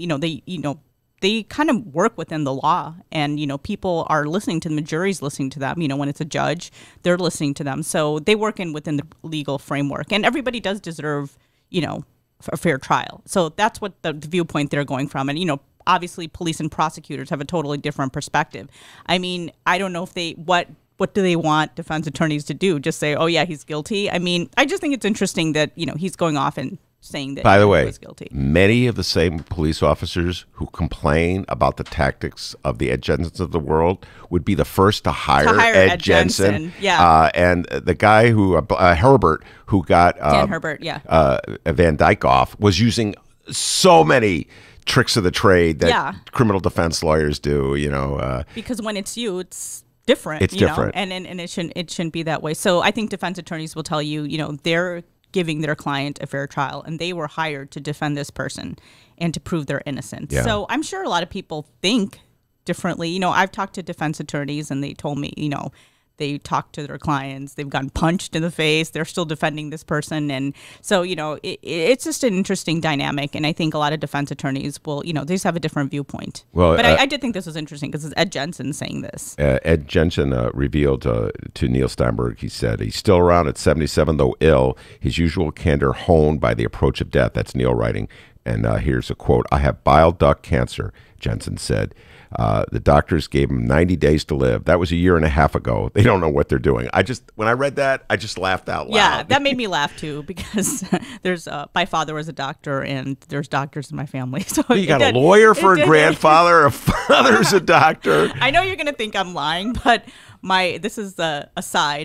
they kind of work within the law, and, people are listening to them, the jury's listening to them. When it's a judge, they're listening to them. So they work within the legal framework, and everybody does deserve, a fair trial. So that's what the viewpoint they're going from. And, obviously police and prosecutors have a totally different perspective. I mean, I don't know if what do they want defense attorneys to do? Just say, oh yeah, he's guilty? I mean, I just think it's interesting that, he's going off and saying that by the he way, was guilty. Many of the same police officers who complain about the tactics of the Ed Jensens of the world would be the first to hire Ed Jensen. Yeah. And the guy who Herbert, who got Dan Herbert, Van Dyke off, was using so many tricks of the trade that criminal defense lawyers do. Because when it's you, it's different. It's different, and it shouldn't be that way. So I think defense attorneys will tell you, they're giving their client a fair trial, and they were hired to defend this person and to prove their innocence. Yeah. So I'm sure a lot of people think differently. I've talked to defense attorneys, and they told me, They talk to their clients. They've gotten punched in the face. They're still defending this person. And so, it's just an interesting dynamic. And I think a lot of defense attorneys will, they just have a different viewpoint. Well, but I did think this was interesting because it's Ed Jensen saying this. Ed Jensen revealed to Neil Steinberg, he said, he's still around at 77, though ill, his usual candor honed by the approach of death. That's Neil writing. And here's a quote. "I have bile duct cancer," Jensen said. The doctors gave him 90 days to live. That was a year and a half ago. They don't know what they're doing. When I read that, I just laughed out loud. Yeah, that made me laugh too because there's my father was a doctor and there's doctors in my family. So you got a lawyer for a grandfather, a father's a doctor. I know you're gonna think I'm lying, but this is a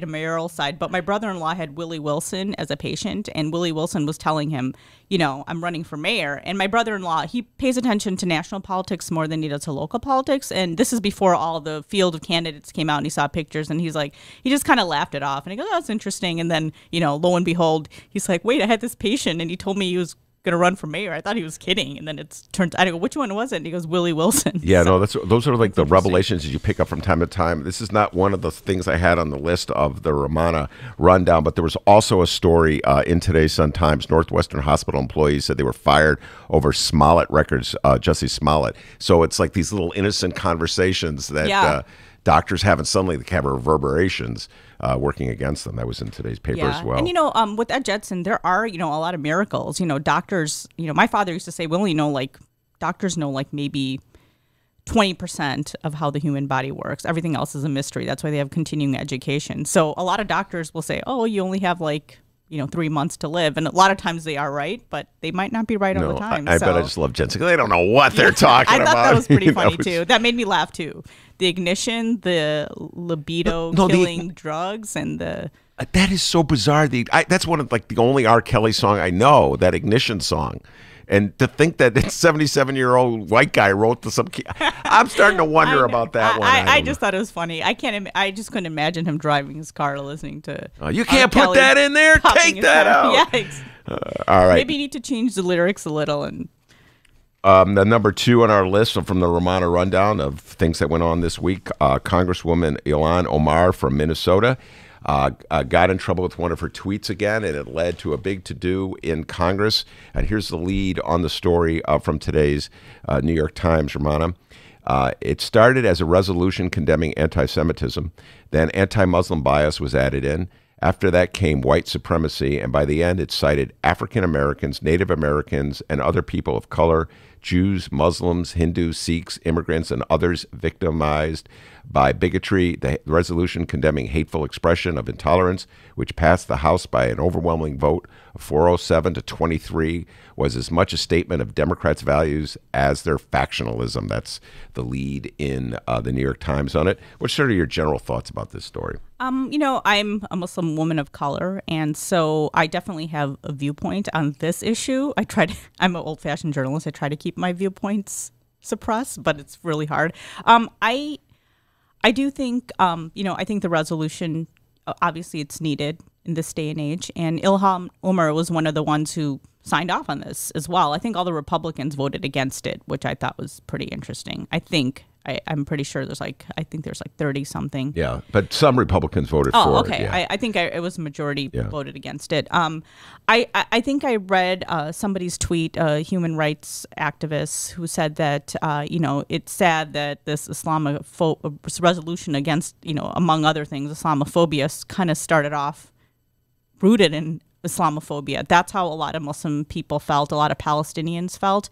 mayoral side, but my brother-in-law had Willie Wilson as a patient, and Willie Wilson was telling him, I'm running for mayor. And my brother-in-law, he pays attention to national politics more than he does to local politics. And this is before all the field of candidates came out and he saw pictures and he's like, he just kind of laughed it off. And he goes, "Oh, that's interesting." And then, lo and behold, he's like, "Wait, I had this patient and he told me he was going to run for mayor. I thought he was kidding." And then I go, "Which one was it?" And he goes, "Willie Wilson." Yeah, so, no, those are like the revelations that you pick up from time to time. This is not one of the things I had on the list of the Romano rundown, but there was also a story in today's Sun-Times. Northwestern Hospital employees said they were fired over Smollett Records, Jussie Smollett. So it's like these little innocent conversations that doctors have, and suddenly they have reverberations working against them. That was in today's paper as well. And with Ed Jensen, there are a lot of miracles. Doctors. My father used to say, "We only know doctors know maybe 20% of how the human body works. Everything else is a mystery. That's why they have continuing education." So a lot of doctors will say, "Oh, you only have 3 months to live," and a lot of times they are right, but they bet not be right all the time. I bet I just love Jensen. They don't know what they're talking about. I thought that was pretty funny too. That made me laugh too. The ignition, the libido killing drugs, and the that is so bizarre. That's one of the only R. Kelly song I know. That ignition song. And to think that a 77-year-old white guy wrote to some key, I'm starting to wonder about that one. I just thought it was funny. I just couldn't imagine him driving his car listening to. You can't put that in there. Take that out. Yeah. All right. Maybe you need to change the lyrics a little. And the number 2 on our list from the Romano rundown of things that went on this week. Congresswoman Ilhan Omar from Minnesota got in trouble with one of her tweets again, and it led to a big to-do in Congress. And here's the lead on the story from today's New York Times, Romano. It started as a resolution condemning anti-Semitism. Then anti-Muslim bias was added in. After that came white supremacy, and by the end it cited African Americans, Native Americans, and other people of color, Jews, Muslims, Hindus, Sikhs, immigrants, and others victimized by bigotry. The resolution condemning hateful expression of intolerance, which passed the House by an overwhelming vote of 407 to 23, was as much a statement of Democrats' values as their factionalism. That's the lead in the New York Times on it. What's sort of your general thoughts about this story? I'm a Muslim woman of color, and so I definitely have a viewpoint on this issue. I'm an old-fashioned journalist. I try to keep my viewpoints suppressed, but it's really hard. I do think, I think the resolution, obviously it's needed in this day and age, and Ilhan Omar was one of the ones who signed off on this as well. I think all the Republicans voted against it, which I thought was pretty interesting. I'm pretty sure there's 30 something. Yeah, but some Republicans voted for it. Okay. Yeah. I think it was a majority voted against it. I think I read somebody's tweet, a human rights activist, who said that it's sad that this resolution against among other things Islamophobia kind of started off rooted in Islamophobia. That's how a lot of Muslim people felt, a lot of Palestinians felt.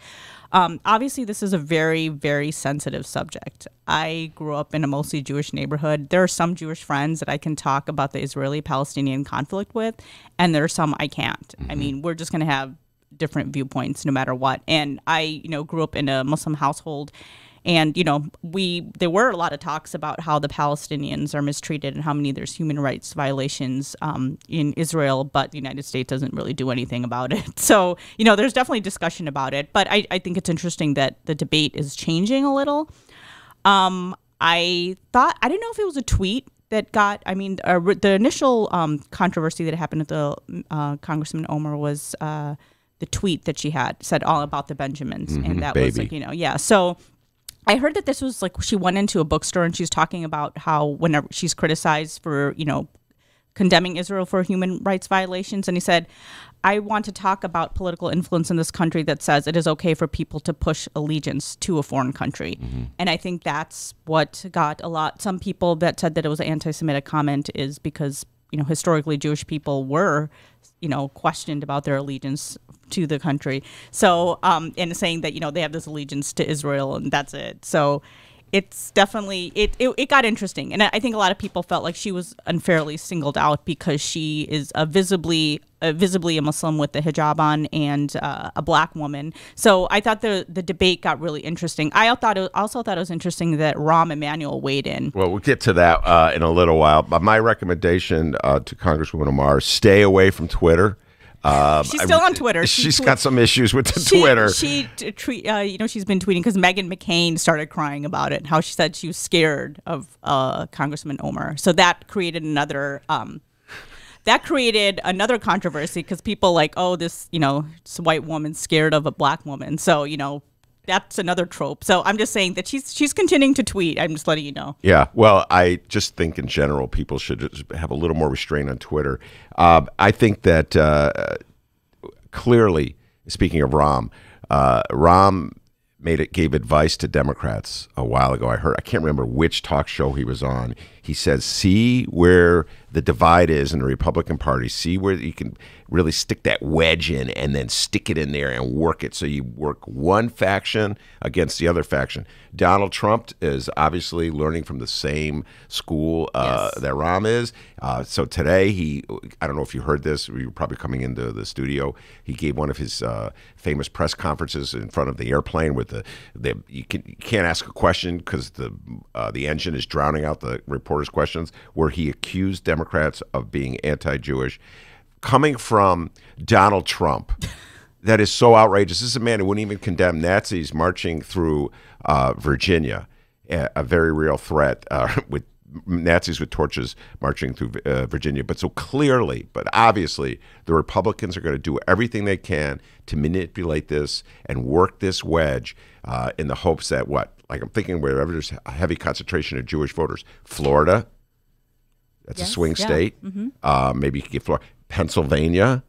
Obviously, this is a very, very sensitive subject. I grew up in a mostly Jewish neighborhood. There are some Jewish friends that I can talk about the Israeli-Palestinian conflict with, and there are some I can't. Mm-hmm. I mean, we're just going to have different viewpoints no matter what. And I, grew up in a Muslim household. And, there were a lot of talks about how the Palestinians are mistreated and how many there's human rights violations in Israel, but the United States doesn't really do anything about it. So, there's definitely discussion about it. But I think it's interesting that the debate is changing a little. I didn't know if it was a tweet that got, the initial controversy that happened with the Congressman Omar was the tweet that she had said all about the Benjamins. And that was So I heard that this was like she went into a bookstore and she's talking about how whenever she's criticized for, condemning Israel for human rights violations. And he said, I want to talk about political influence in this country that says it is okay for people to push allegiance to a foreign country. And I think that's what got some people that said that it was an anti-Semitic comment is because, historically Jewish people were, questioned about their allegiance to the country. So, and saying that, they have this allegiance to Israel and that's it. So it's definitely, it got interesting. And I think a lot of people felt like she was unfairly singled out because she is visibly a Muslim with the hijab on and a black woman. So I thought the debate got really interesting. I also thought it was interesting that Rahm Emanuel weighed in. Well, we'll get to that in a little while. But my recommendation to Congresswoman Omar, stay away from Twitter. She's still on Twitter. She's got some issues with the Twitter. She's been tweeting because Meghan McCain started crying about it, how she said she was scared of Congressman Omar. So that created another controversy because people like, oh, this white woman scared of a black woman. So that's another trope. So I'm just saying that she's continuing to tweet. I'm just letting you know. Yeah. Well, I just think in general people should just have a little more restraint on Twitter. I think that clearly, speaking of Rahm, Rahm gave advice to Democrats a while ago. I can't remember which talk show he was on. He says, see where the divide is in the Republican Party. See where you can really stick that wedge in and then stick it in there and work it. So you work one faction against the other faction. Donald Trump is obviously learning from the same school that Rahm is. So today, I don't know if you heard this, you were probably coming into the studio. He gave one of his famous press conferences in front of the airplane with you can't ask a question because the engine is drowning out the reporter's questions, where he accused Democrats of being anti-Jewish. Coming from Donald Trump, that is so outrageous. This is a man who wouldn't even condemn Nazis marching through Virginia, a very real threat with Nazis with torches marching through Virginia. But so clearly, but obviously, the Republicans are going to do everything they can to manipulate this and work this wedge in the hopes that like I'm thinking wherever there's a heavy concentration of Jewish voters, Florida, that's a swing state. Maybe you could get Florida. Pennsylvania,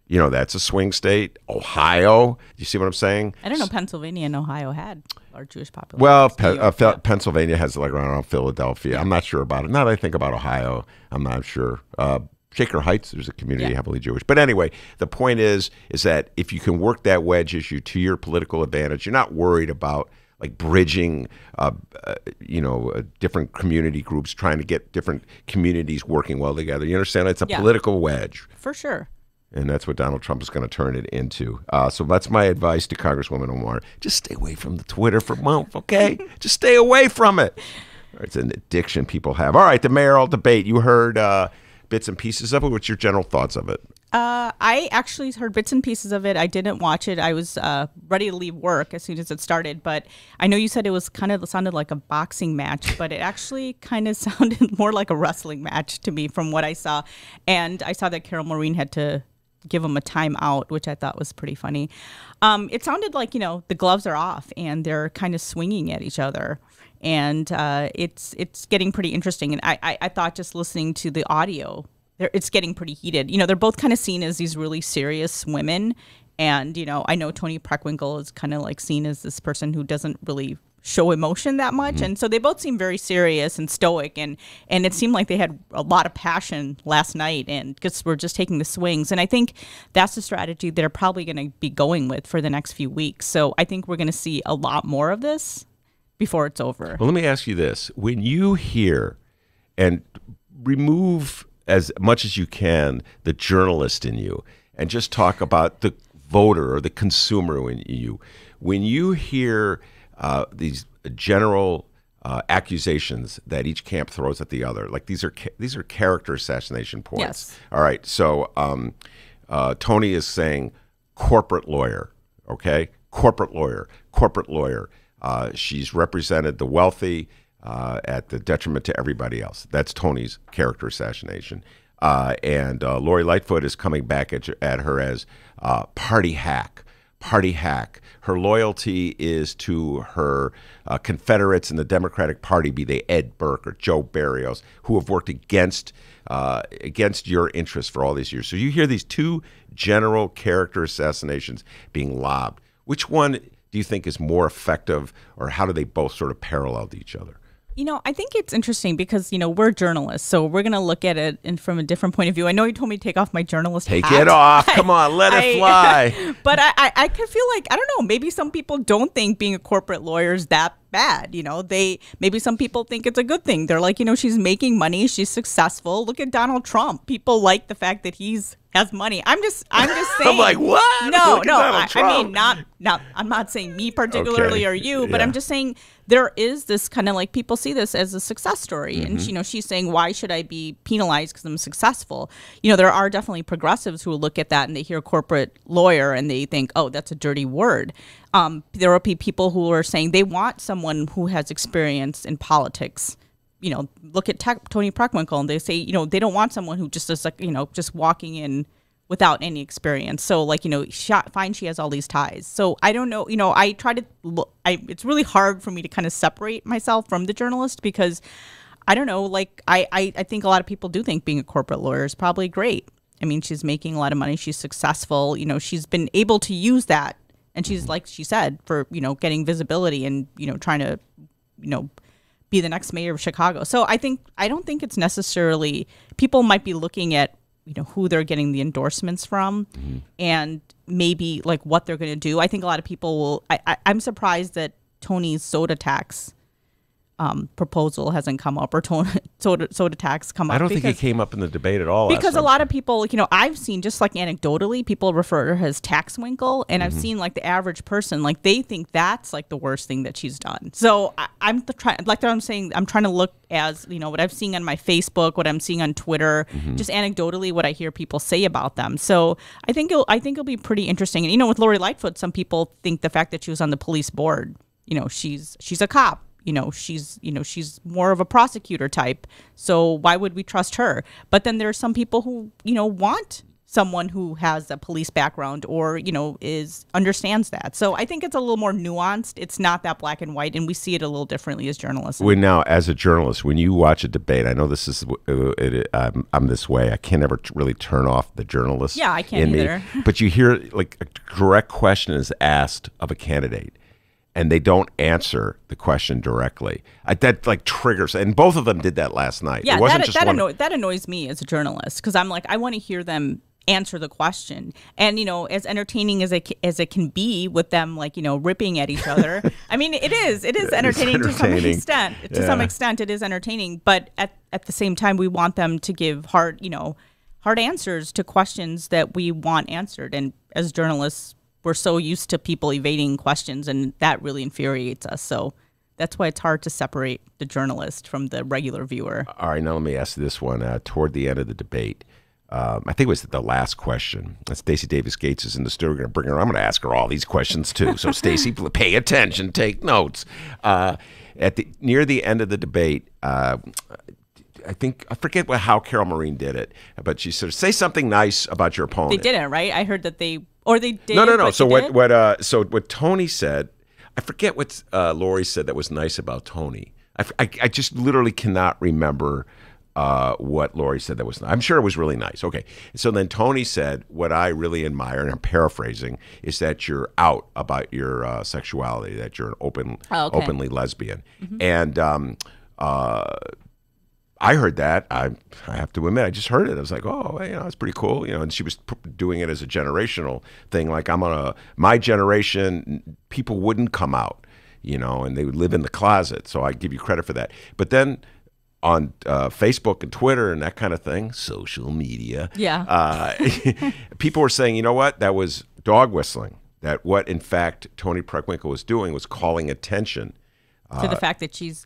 that's a swing state. Ohio, you see what I'm saying? I don't know. Pennsylvania and Ohio had our Jewish population. Well, Pennsylvania has like around Philadelphia. I'm not sure about it. Now that I think about Ohio, I'm not sure. Shaker Heights, there's a community heavily Jewish. But anyway, the point is that if you can work that wedge issue to your political advantage, you're not worried about like bridging, different community groups, trying to get different communities working well together. You understand? It's a political wedge. For sure. And that's what Donald Trump is going to turn it into. So that's my advice to Congresswoman Omar. Just stay away from the Twitter for a month, okay? Just stay away from it. It's an addiction people have. All right, the mayoral debate. You heard bits and pieces of it. What's your general thoughts of it? I actually heard bits and pieces of it. I didn't watch it. I was ready to leave work as soon as it started. But I know you said it was sounded like a boxing match, but it actually kind of sounded more like a wrestling match to me from what I saw. And I saw that Carol Maureen had to give him a timeout, which I thought was pretty funny. It sounded like, the gloves are off and they're kind of swinging at each other. And it's getting pretty interesting. And I thought just listening to the audio, it's getting pretty heated. They're both kind of seen as these really serious women. And, I know Toni Preckwinkle is kind of like seen as this person who doesn't really show emotion that much. And so they both seem very serious and stoic. And it seemed like they had a lot of passion last night and because we're just taking the swings. And I think that's the strategy they're probably going to be going with for the next few weeks. So I think we're going to see a lot more of this before it's over. Well, let me ask you this. When you hear and remove as much as you can the journalist in you and just talk about the voter or the consumer in you, when you hear these general accusations that each camp throws at the other, like these are character assassination points. Yes. All right. So Tony is saying corporate lawyer, okay? Corporate lawyer. She's represented the wealthy at the detriment to everybody else. That's Tony's character assassination. And Lori Lightfoot is coming back at her as party hack. party hack. Her loyalty is to her Confederates in the Democratic Party, be they Ed Burke or Joe Barrios, who have worked against your interests for all these years. So you hear these two general character assassinations being lobbed. Which one do you think is more effective, or how do they both sort of parallel to each other? I think it's interesting because, we're journalists, so we're going to look at it from a different point of view. I know you told me to take off my journalist hat. Take it off. Come on, let it fly. But I could feel like, I don't know, maybe some people don't think being a corporate lawyer is that bad. Maybe some people think it's a good thing. They're like, she's making money. She's successful. Look at Donald Trump. People like the fact that has money. I'm just saying. I'm like, what? No. I mean, not. I'm not saying me particularly or you, but I'm just saying there is this kind of like people see this as a success story, and she's saying, why should I be penalized because I'm successful? There are definitely progressives who will look at that and they hear corporate lawyer and they think, oh, that's a dirty word. There will be people who are saying they want someone who has experience in politics. Look at Tony Preckwinkle, and they say, they don't want someone who just is like, just walking in without any experience. So like, fine, she has all these ties. So I don't know, I try to look, it's really hard for me to kind of separate myself from the journalist because I don't know, like I think a lot of people do think being a corporate lawyer is probably great. I mean, she's making a lot of money. She's successful. She's been able to use that. And she's, like she said, for, getting visibility and, trying to, be the next mayor of Chicago. So I don't think it's necessarily, people might be looking at, who they're getting the endorsements from and maybe like what they're going to do. I think a lot of people will, I'm surprised that Tony's soda tax proposal hasn't come up, or soda tax come up. I don't think it came up in the debate at all. Because a lot of people, I've seen, just like anecdotally, people refer to her as Taxwinkle, and I've seen like the average person, like they think that's like the worst thing that she's done. So I'm saying, I'm trying to look as, what I'm seeing on my Facebook, what I'm seeing on Twitter, just anecdotally what I hear people say about them. So I think it'll be pretty interesting. And with Lori Lightfoot, some people think the fact that she was on the police board, she's a cop. She's more of a prosecutor type. So why would we trust her? But then there are some people who, want someone who has a police background or, understands that. So I think it's a little more nuanced. It's not that black and white, and we see it a little differently as journalists. Now, as a journalist, when you watch a debate, I know this is, I'm this way. I can't ever really turn off the journalist. Yeah, I can't either. But you hear like a correct question is asked of a candidate, and they don't answer the question directly. That like triggers, and both of them did that last night. Yeah, it wasn't just one. That annoys me as a journalist because I'm like, I want to hear them answer the question. And, as entertaining as it can be with them, like, ripping at each other. I mean, it is entertaining to some extent. To some extent, it is entertaining. But at the same time, we want them to give hard answers to questions that we want answered. And as journalists, we're so used to people evading questions, and that really infuriates us. So that's why it's hard to separate the journalist from the regular viewer. All right, now let me ask this one. Toward the end of the debate, I think it was the last question. Stacey Davis Gates is in the studio. We're going to bring her. I'm going to ask her all these questions too. So Stacey, pay attention, take notes. Near the end of the debate, I forget how Carol Maureen did it, but she said, "Say something nice about your opponent." They didn't, right? I heard that they did. No. So what Tony said, I forget what Lori said that was nice about Tony. I just literally cannot remember what Lori said that was nice. I'm sure it was really nice. Okay. So then Tony said, what I really admire, and I'm paraphrasing, is that you're out about your sexuality, that you're an openly lesbian. And I heard that. I have to admit, I just heard it. I was like, oh, it's pretty cool. And she was doing it as a generational thing. Like, my generation, people wouldn't come out, and they would live in the closet. So I give you credit for that. But then on Facebook and Twitter and that kind of thing, social media, people were saying, you know what? That was dog whistling. That what, in fact, Tony Preckwinkle was doing was calling attention to the fact that she's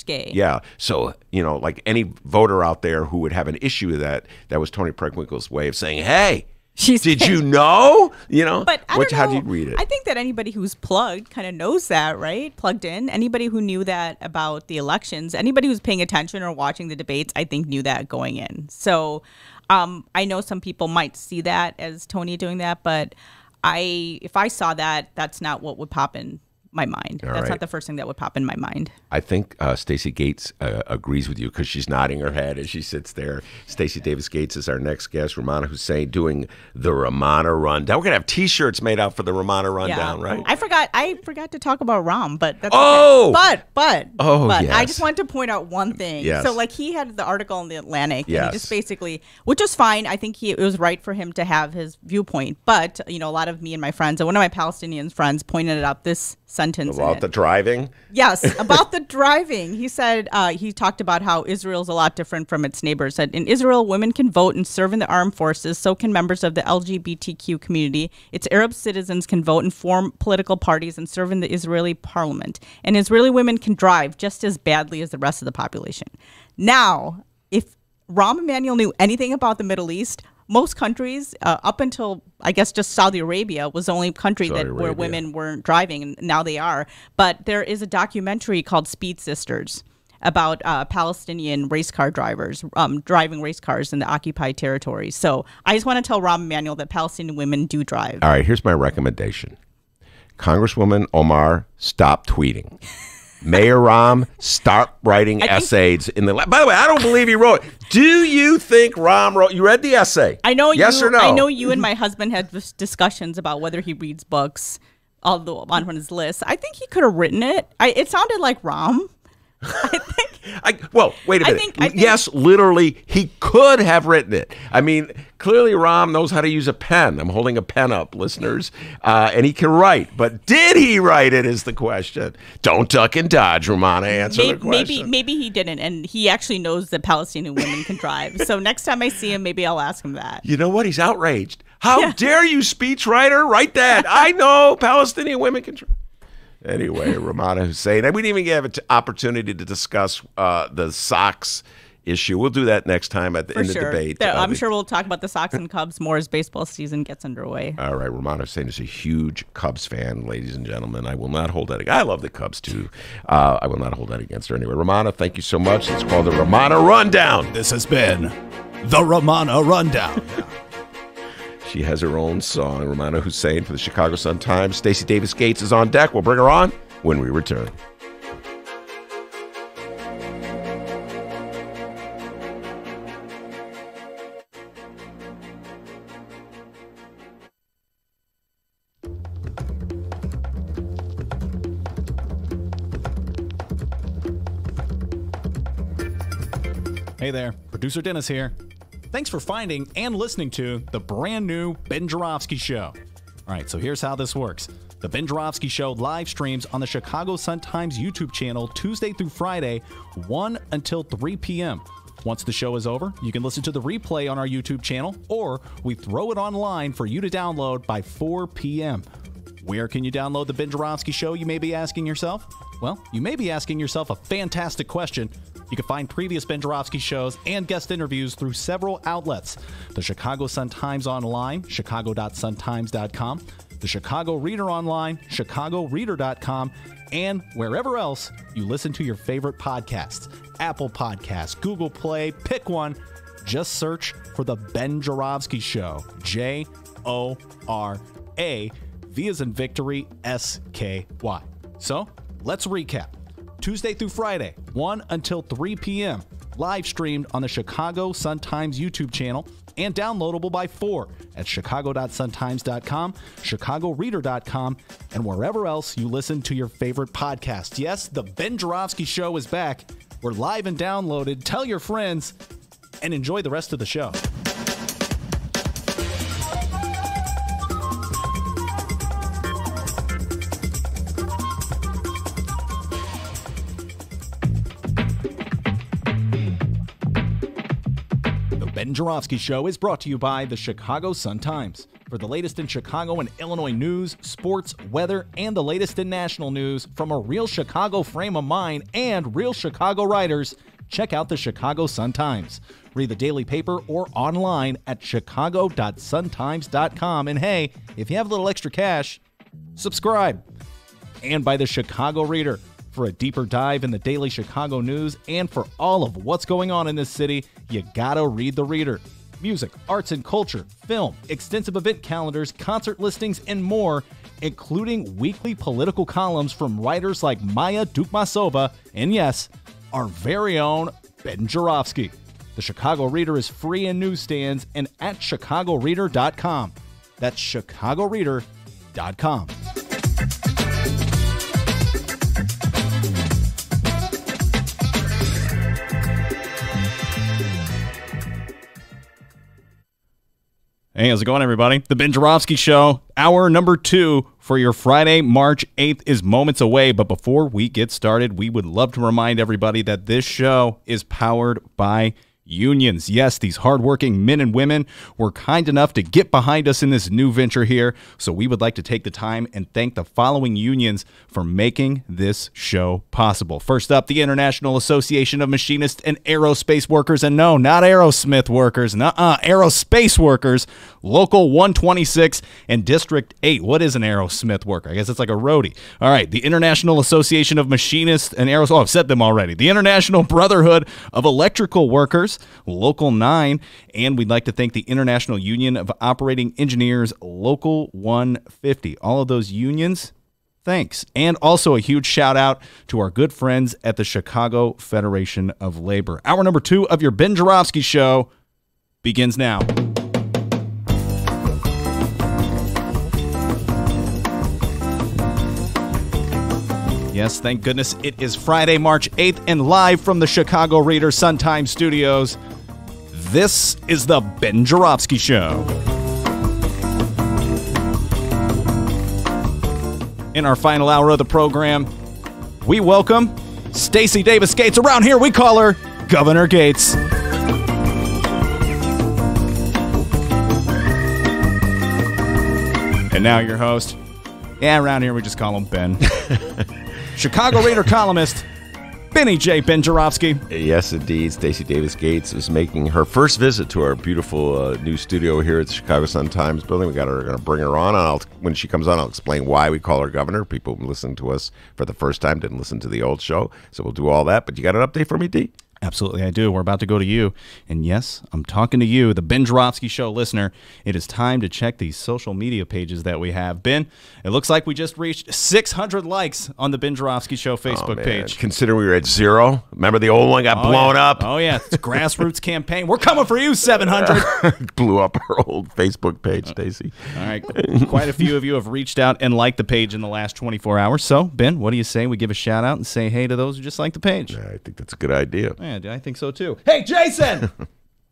gay. Yeah. So, like any voter out there who would have an issue with that was Tony Preckwinkle's way of saying, hey, did you know? But how do you read it? I think that anybody who's plugged kind of knows that, right? Plugged in. Anybody who knew that about the elections, anybody who's paying attention or watching the debates, I think knew that going in. So I know some people might see that as Tony doing that, but if I saw that, that's not what would pop in my mind. All That's right. not the first thing that would pop in my mind. I think Stacey Gates agrees with you because she's nodding her head as she sits there. Stacey Davis Gates is our next guest. Romano Hussein doing the Romano Rundown. We're gonna have T-shirts made out for the Romano Rundown, right? I forgot to talk about Ram, but that's Oh! okay. But I yes. just wanted to point out one thing. Yes. So like he had the article in the Atlantic, and Yes. he just basically, which was fine. I think it was right for him to have his viewpoint. But a lot of me and my friends, and one of my Palestinian friends pointed out this sentence in About it. the driving. Yes, about the driving. He said he talked about how Israel's a lot different from its neighbors. That in Israel, women can vote and serve in the armed forces. So can members of the LGBTQ community. Its Arab citizens can vote and form political parties and serve in the Israeli parliament. And Israeli women can drive just as badly as the rest of the population. Now, if Rahm Emanuel knew anything about the Middle East, most countries, up until I guess just Saudi Arabia, was the only country where women weren't driving, and now they are. But there is a documentary called Speed Sisters about Palestinian race car drivers driving race cars in the occupied territories. So I just want to tell Rahm Emanuel that Palestinian women do drive. All right, here's my recommendation. Congresswoman Omar, stop tweeting. Mayor Rahm, stop writing essays in the. By the way, I don't believe he wrote. Do you think Rahm wrote? You read the essay? I know. Yes you, or no? I know you and my husband had discussions about whether he reads books, although on his list. I think he could have written it. It sounded like Rahm. Well, wait a minute. I think yes, literally, he could have written it. I mean, clearly, Rahm knows how to use a pen. I'm holding a pen up, listeners, and he can write. But did he write it? Is the question. Don't duck and dodge, Romana. Answer the question. Maybe he didn't, and he actually knows that Palestinian women can drive. So next time I see him, maybe I'll ask him that. You know what? He's outraged. How dare you, speechwriter? Write that. I know Palestinian women can drive. Anyway, Romano Hussein. And we didn't even have an opportunity to discuss the Sox issue. We'll do that next time in the debate. I'm sure we'll talk about the Sox and Cubs more as baseball season gets underway. All right, Romano Hussein is a huge Cubs fan, ladies and gentlemen. I will not hold that. I love the Cubs, too. I will not hold that against her. Anyway, Romano, thank you so much. It's called the Romano Rundown. This has been the Romano Rundown. She has her own song, Romano Hussein, for the Chicago Sun-Times. Stacey Davis Gates is on deck. We'll bring her on when we return. Hey there, producer Dennis here. Thanks for finding and listening to the brand new Ben Joravsky Show. All right, so here's how this works. The Ben Joravsky Show live streams on the Chicago Sun-Times YouTube channel Tuesday through Friday, 1 until 3 p.m. Once the show is over, you can listen to the replay on our YouTube channel, or we throw it online for you to download by 4 p.m. Where can you download the Ben Joravsky Show, you may be asking yourself? Well, you may be asking yourself a fantastic question. You can find previous Ben Joravsky shows and guest interviews through several outlets. The Chicago Sun-Times online, chicago.suntimes.com, the Chicago Reader online, chicagoreader.com, and wherever else you listen to your favorite podcasts. Apple Podcasts, Google Play, pick one. Just search for The Ben Joravsky Show. J-O-R-A, V as in victory, S-K-Y. So, let's recap. Tuesday through Friday, 1 until 3 p.m. Live streamed on the Chicago Sun-Times YouTube channel and downloadable by 4 at chicago.suntimes.com, chicagoreader.com, and wherever else you listen to your favorite podcast. Yes, the Ben Joravsky Show is back. We're live and downloaded. Tell your friends and enjoy the rest of the show. Ben Joravsky Show is brought to you by the Chicago Sun-Times. For the latest in Chicago and Illinois news, sports, weather, and the latest in national news from a real Chicago frame of mind and real Chicago writers, check out the Chicago Sun-Times. Read the daily paper or online at chicago.suntimes.com. And hey, if you have a little extra cash, subscribe. And by the Chicago Reader. For a deeper dive in the daily Chicago news and for all of what's going on in this city, you gotta read the Reader. music, arts and culture, film, extensive event calendars, concert listings, and more, including weekly political columns from writers like Maya Dukmasova and, yes, our very own Ben Joravsky. The Chicago Reader is free in newsstands and at chicagoreader.com. That's chicagoreader.com. Hey, how's it going, everybody? The Ben Joravsky Show, hour number 2 for your Friday, March 8th is moments away. But before we get started, we would love to remind everybody that this show is powered by unions. Yes, these hardworking men and women were kind enough to get behind us in this new venture here. So we would like to take the time and thank the following unions for making this show possible. First up, the International Association of Machinists and Aerospace Workers. And no, not Aerosmith workers. Aerospace workers. Local 126 and District 8. What is an Aerosmith worker? I guess it's like a roadie. All right, the International Association of Machinists and Aerospace. Oh, I've said them already. The International Brotherhood of Electrical Workers, Local 9. And we'd like to thank the International Union of Operating Engineers, Local 150. All of those unions, thanks. And also a huge shout out to our good friends at the Chicago Federation of Labor. Hour number 2 of your Ben Joravsky Show begins now. Yes, thank goodness it is Friday, March 8th, and live from the Chicago Reader Sun-Times Studios, this is the Ben Joravsky Show. In our final hour of the program, we welcome Stacey Davis Gates. Around here, we call her Governor Gates. And now your host. Yeah, around here we just call him Ben. Chicago Reader columnist, Benny J. Ben Joravsky. Yes, indeed. Stacey Davis Gates is making her first visit to our beautiful new studio here at the Chicago Sun-Times building. We're going to bring her on. When she comes on, I'll explain why we call her governor. People listening to us for the first time didn't listen to the old show, so we'll do all that. But you got an update for me, D? Absolutely, I do. We're about to go to you. And yes, I'm talking to you, the Ben Joravsky Show listener. It is time to check these social media pages that we have. Ben, it looks like we just reached 600 likes on the Ben Joravsky Show Facebook page. Consider we were at 0. Remember the old one got blown up? Oh, yeah. It's a grassroots campaign. We're coming for you, 700. Blew up our old Facebook page, Stacey. All right. Quite a few of you have reached out and liked the page in the last 24 hours. So, Ben, what do you say we give a shout out and say hey to those who just like the page? Yeah, I think that's a good idea. Yeah, I think so too. Hey, Jason!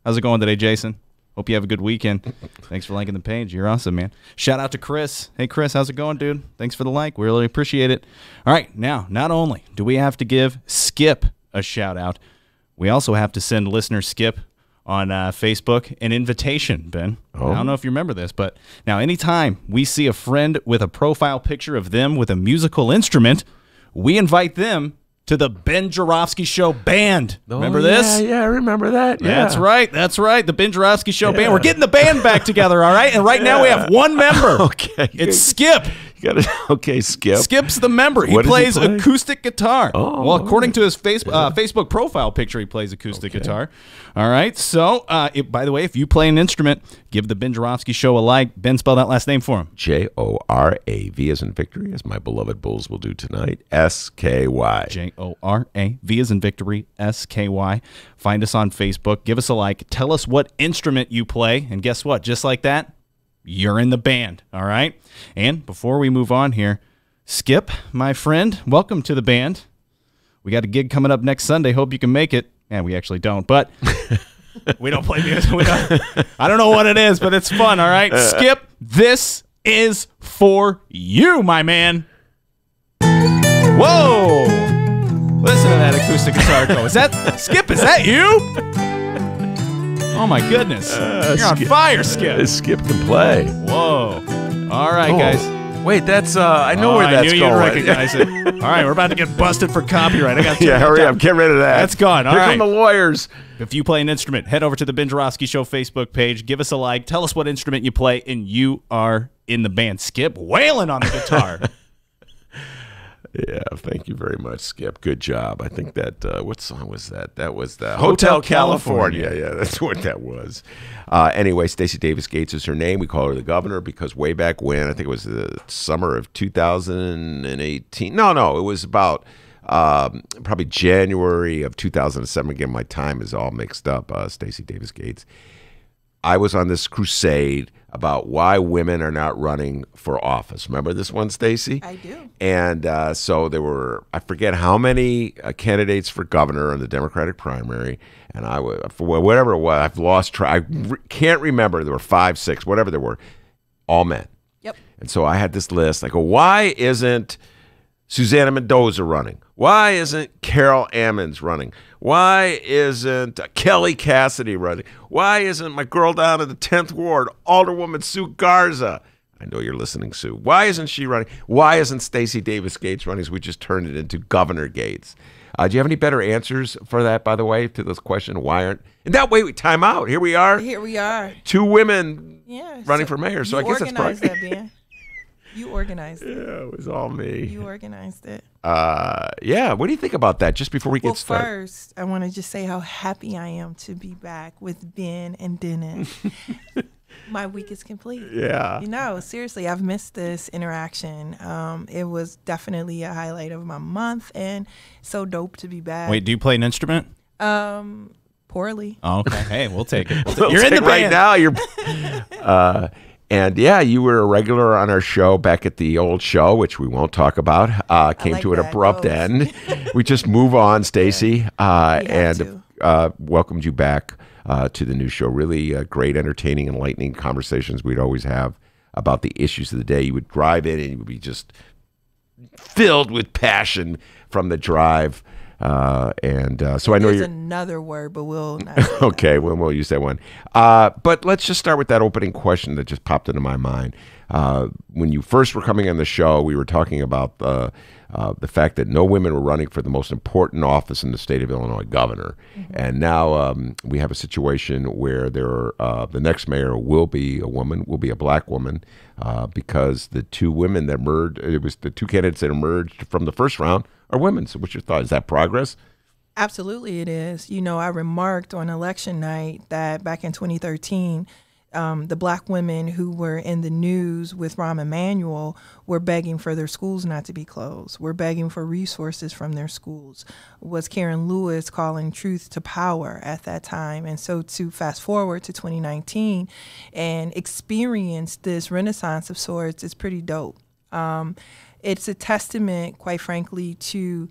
How's it going today, Jason? Hope you have a good weekend. Thanks for liking the page. You're awesome, man. Shout out to Chris. Hey, Chris, how's it going, dude? Thanks for the like. We really appreciate it. All right, now, not only do we have to give Skip a shout out, we also have to send listener Skip on Facebook an invitation, Ben. I don't know if you remember this, but now anytime we see a friend with a profile picture of them with a musical instrument, we invite them to the Ben Joravsky Show Band. Remember this? Yeah, I remember that. Yeah. That's right. The Ben Joravsky Show Band. We're getting the band back together, all right? And right now we have one member. Okay. It's Skip. Okay, Skip. Skip's the member. He plays acoustic guitar. Oh, well, according to his Facebook profile picture, he plays acoustic guitar. All right. So, by the way, if you play an instrument, give the Ben Joravsky Show a like. Ben, spell that last name for him. Jorav as in victory, as my beloved Bulls will do tonight. SKY. Jorav as in victory. SKY. Find us on Facebook. Give us a like. Tell us what instrument you play. And guess what? Just like that, you're in the band, all right? And before we move on here, Skip, my friend, welcome to the band. We got a gig coming up next Sunday. Hope you can make it. And we actually don't, but we don't play music. I don't know what it is, but it's fun, all right? Skip, this is for you, my man. Whoa! Listen to that acoustic guitar go. Is that, Skip, is that you? Oh, my goodness. You're on fire, Skip. Skip can play. Whoa. All right, guys. Wait, that's, I know where that's going. I knew you'd recognize it. All right, we're about to get busted for copyright. I got to hurry up. Get rid of that. That's gone. All right. Here come the lawyers. If you play an instrument, head over to the Ben Joravsky Show Facebook page. Give us a like. Tell us what instrument you play, and you are in the band. Skip wailing on the guitar. Yeah, thank you very much, Skip. Good job. I think that, what song was that? That was the Hotel California. Yeah, that's what that was. Anyway, Stacey Davis Gates is her name. We call her the governor because way back when, I think it was the summer of 2018. No, it was about probably January of 2007. Again, my time is all mixed up, Stacey Davis Gates. I was on this crusade about why women are not running for office. Remember this one, Stacey? I do. And so there were, I forget how many candidates for governor in the Democratic primary, and I was, for whatever it was, I've lost track. I can't remember. There were 5, 6, whatever there were, all men. Yep. And so I had this list. I go, why isn't Susanna Mendoza running? Why isn't Carol Ammons running? Why isn't Kelly Cassidy running? Why isn't my girl down in the 10th Ward, Alderwoman Sue Garza? I know you're listening, Sue. Why isn't she running? Why isn't Stacey Davis Gates running? So we just turned it into Governor Gates. Do you have any better answers for that, by the way, to this question? Why aren't? And that way, we time out. Here we are. Here we are. 2 women running so for mayor. So you I guess that's probably. organized that, Ben. You organized it. Yeah, it was all me. You organized it. Yeah. What do you think about that? Just before we get started. First, I want to just say how happy I am to be back with Ben and Dennis. My week is complete. Yeah. You know, seriously, I've missed this interaction. It was definitely a highlight of my month, and so dope to be back. Wait, do you play an instrument? Poorly. Oh, okay. Hey, we'll take it. You're in the right now. You're. And yeah, you were a regular on our show back at the old show, which we won't talk about. Came like to an that. abrupt end. We just move on, Stacey, and welcomed you back to the new show. Really great, entertaining, enlightening conversations we'd always have about the issues of the day. You would drive in and you would be just filled with passion from the drive. So I know There's another word, but we'll not say okay, well, we'll use that one. But let's just start with that opening question that just popped into my mind. When you first were coming on the show, we were talking about the fact that no women were running for the most important office in the state of Illinois, governor. Mm-hmm. And now we have a situation where the next mayor will be a woman, will be a black woman, because the 2 women that emerged, it was the 2 candidates that emerged from the first round are women. So what's your thought? Is that progress? Absolutely it is. You know, I remarked on election night that back in 2013, the black women who were in the news with Rahm Emanuel were begging for their schools not to be closed. Were begging for resources from their schools. Was Karen Lewis calling truth to power at that time? And so to fast forward to 2019 and experience this renaissance of sorts is pretty dope. It's a testament, quite frankly, to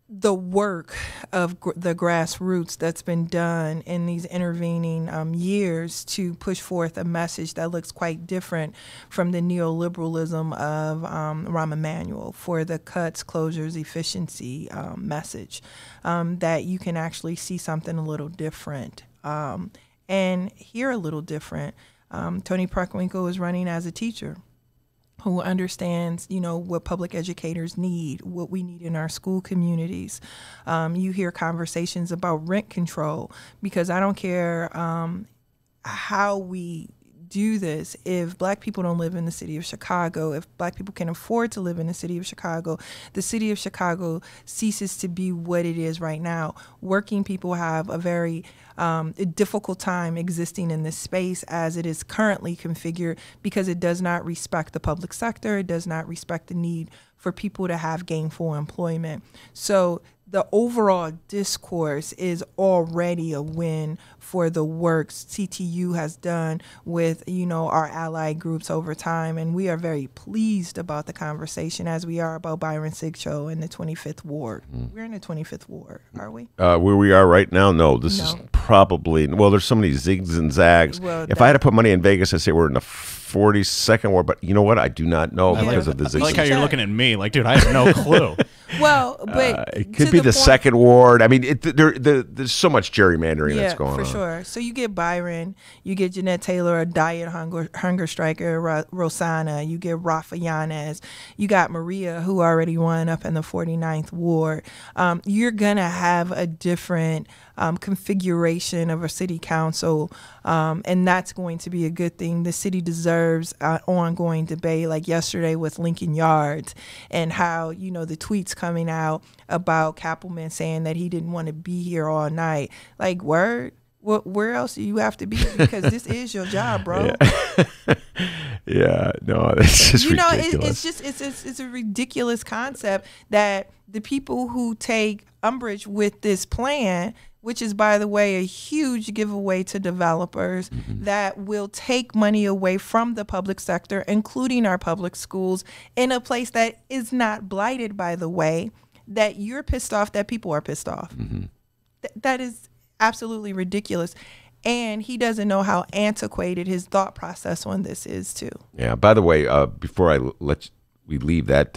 the work of the grassroots that's been done in these intervening years to push forth a message that looks quite different from the neoliberalism of Rahm Emanuel for the cuts, closures, efficiency message, that you can actually see something a little different and hear a little different. Toni Preckwinkle is running as a teacher who understands, you know, what public educators need, what we need in our school communities. You hear conversations about rent control, because I don't care how we do this. If black people don't live in the city of Chicago, if black people can afford to live in the city of Chicago, the city of Chicago ceases to be what it is right now. Working people have a very difficult time existing in this space as it is currently configured, because it does not respect the public sector. It does not respect the need for people to have gainful employment. So the overall discourse is already a win for the work CTU has done with, you know, our allied groups over time. And we are very pleased about the conversation, as we are about Byron Sigcho in the 25th Ward. We're in the 25th Ward, are we? Where we are right now? No, this is probably, well, there's so many zigs and zags. Well, if I had to put money in Vegas, I'd say we're in the 42nd Ward, but you know what? I do not know because of the zigs. I like how you're looking at me like, dude, I have no clue. Well, but it could be the second ward. I mean, there's so much gerrymandering that's going on. Yeah, for sure. So you get Byron, you get Jeanette Taylor, a diet hunger striker, Rosanna, you get Rafa Yanez, you got Maria, who already won up in the 49th ward. You're going to have a different configuration of a city council, and that's going to be a good thing. The city deserves ongoing debate, like yesterday with Lincoln Yards, and how, you know, the tweets coming out about Kappelman saying that he didn't want to be here all night. Like, word? Where else do you have to be? Because this is your job, bro. Yeah, no, it's just ridiculous. It's a ridiculous concept that the people who take umbrage with this plan, which is, by the way, a huge giveaway to developers that will take money away from the public sector, including our public schools, in a place that is not blighted, by the way, that you're pissed off that people are pissed off. That is absolutely ridiculous. And he doesn't know how antiquated his thought process on this is, too. Yeah, by the way, before we leave that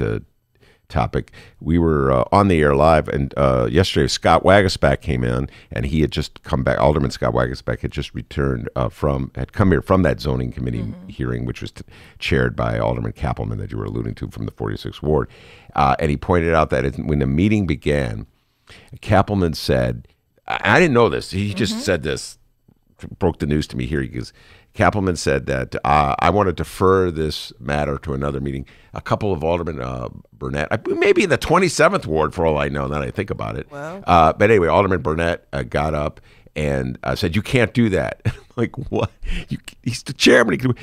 topic, we were on the air live, and yesterday Scott Wagasback came in, and he had just come back. Alderman Scott Wagasback had just returned had come here from that zoning committee hearing, which was chaired by Alderman Kappelman that you were alluding to from the 46th ward, and he pointed out that when the meeting began, Kappelman said, I didn't know this, he just said this, broke the news to me here. He goes, Kappelman said that I want to defer this matter to another meeting. A couple of Alderman Burnett, maybe in the 27th ward for all I know, now that I think about it. Well. But anyway, Alderman Burnett got up and said, you can't do that. I'm like, what? He's the chairman.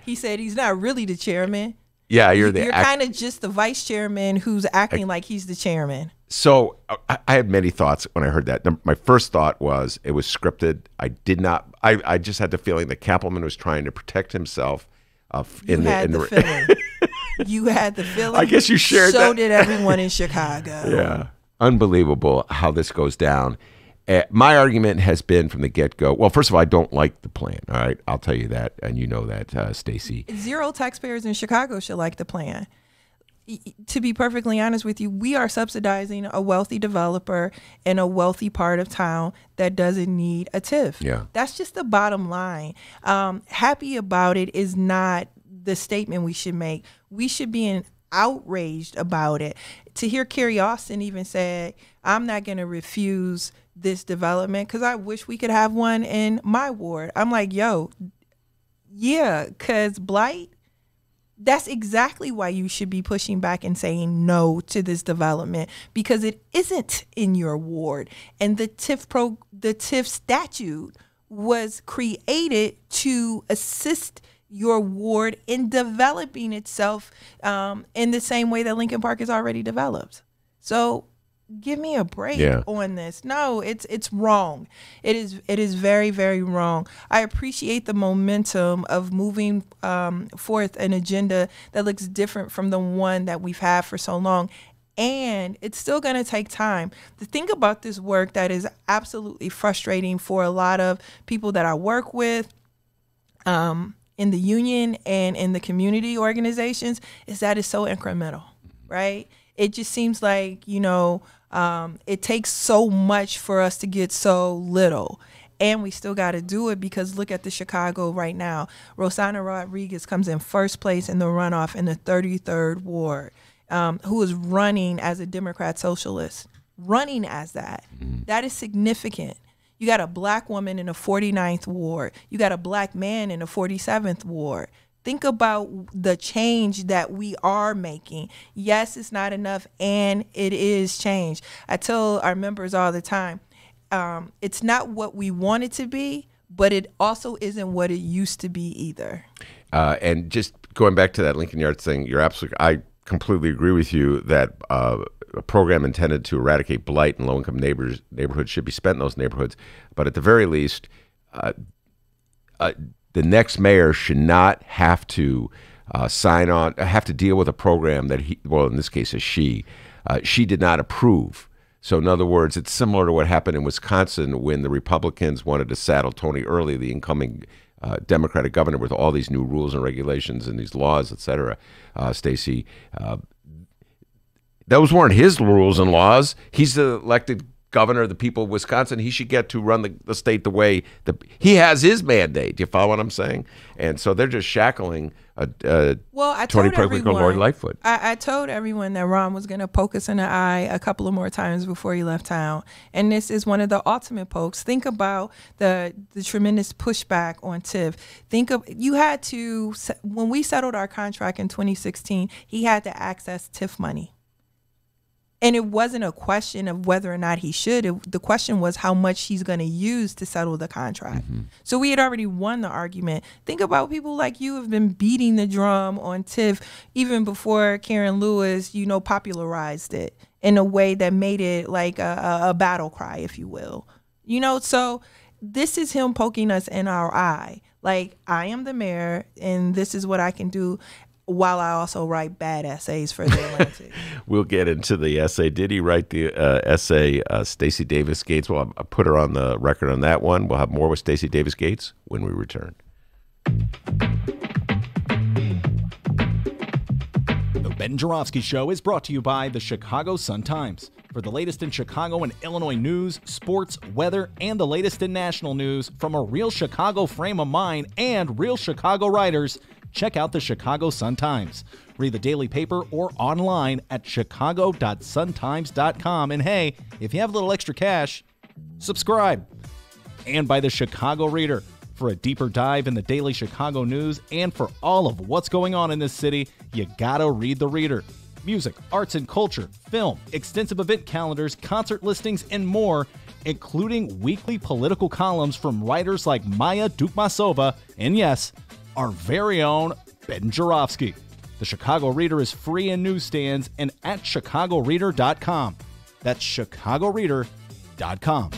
He said he's not really the chairman. Yeah, you're kind of just the vice chairman who's acting like he's the chairman. So I had many thoughts when I heard that. My first thought was it was scripted. I just had the feeling that Kappelman was trying to protect himself. You had the feeling. You had the feeling. I guess you shared that. So did everyone in Chicago. Yeah. Unbelievable how this goes down. My argument has been from the get-go, well, first of all, I don't like the plan, all right? I'll tell you that, and you know that, Stacey. Zero taxpayers in Chicago should like the plan. To be perfectly honest with you, we are subsidizing a wealthy developer in a wealthy part of town that doesn't need a TIF. Yeah. That's just the bottom line. Happy about it is not the statement we should make. We should be outraged about it. To hear Carrie Austin even say, I'm not going to refuse this development because I wish we could have one in my ward. I'm like, yo, yeah, because blight, that's exactly why you should be pushing back and saying no to this development, because it isn't in your ward. And the TIF statute was created to assist your ward in developing itself in the same way that Lincoln Park is already developed. So give me a break on this. No, it's wrong. It is very, very wrong. I appreciate the momentum of moving forth an agenda that looks different from the one that we've had for so long. And it's still going to take time. The thing about this work that is absolutely frustrating for a lot of people that I work with in the union and in the community organizations is that it's so incremental, right? It just seems like, it takes so much for us to get so little. And we still got to do it because look at the Chicago right now. Rosanna Rodriguez comes in first place in the runoff in the 33rd ward, who is running as a Democrat socialist, running as that. That is significant. You got a black woman in the 49th ward. You got a black man in the 47th ward. Think about the change that we are making. Yes, it's not enough, and it is change. I tell our members all the time, it's not what we want it to be, but it also isn't what it used to be either. And just going back to that Lincoln Yards thing, I completely agree with you that a program intended to eradicate blight in low-income neighborhoods should be spent in those neighborhoods. But at the very least, the next mayor should not have to have to deal with a program that in this case, she did not approve. So in other words, it's similar to what happened in Wisconsin when the Republicans wanted to saddle Tony Early, the incoming Democratic governor, with all these new rules and regulations and these laws, et cetera. Stacey, those weren't his rules and laws. He's the elected governor of the people of Wisconsin. He should get to run the state the way he has his mandate. Do you follow what I'm saying? And so they're just shackling Tony Preckwinkle and Lori Lightfoot. I told everyone that Ron was going to poke us in the eye a couple of more times before he left town. And this is one of the ultimate pokes. Think about the tremendous pushback on Tiff. You had to, when we settled our contract in 2016, he had to access Tiff money. And it wasn't a question of whether or not he should. The question was how much he's going to use to settle the contract. Mm-hmm. So we had already won the argument. Think about people like you have been beating the drum on Tiff even before Karen Lewis, popularized it in a way that made it like a battle cry, if you will. So this is him poking us in our eye. Like, I am the mayor, and this is what I can do, while I also write bad essays for the Atlantic. We'll get into the essay. Did he write the essay, Stacey Davis Gates? Well, I'll put her on the record on that one. We'll have more with Stacey Davis Gates when we return. The Ben Joravsky Show is brought to you by the Chicago Sun-Times. For the latest in Chicago and Illinois news, sports, weather, and the latest in national news from a real Chicago frame of mind and real Chicago writers, check out the Chicago Sun-Times. Read the daily paper or online at chicago.suntimes.com. And hey, if you have a little extra cash, subscribe. And by the Chicago Reader. For a deeper dive in the daily Chicago news and for all of what's going on in this city, you gotta read the Reader. Music, arts and culture, film, extensive event calendars, concert listings, and more, including weekly political columns from writers like Maya Dukmasova and, yes, our very own Ben Joravsky. The Chicago Reader is free in newsstands and at chicagoreader.com. That's chicagoreader.com.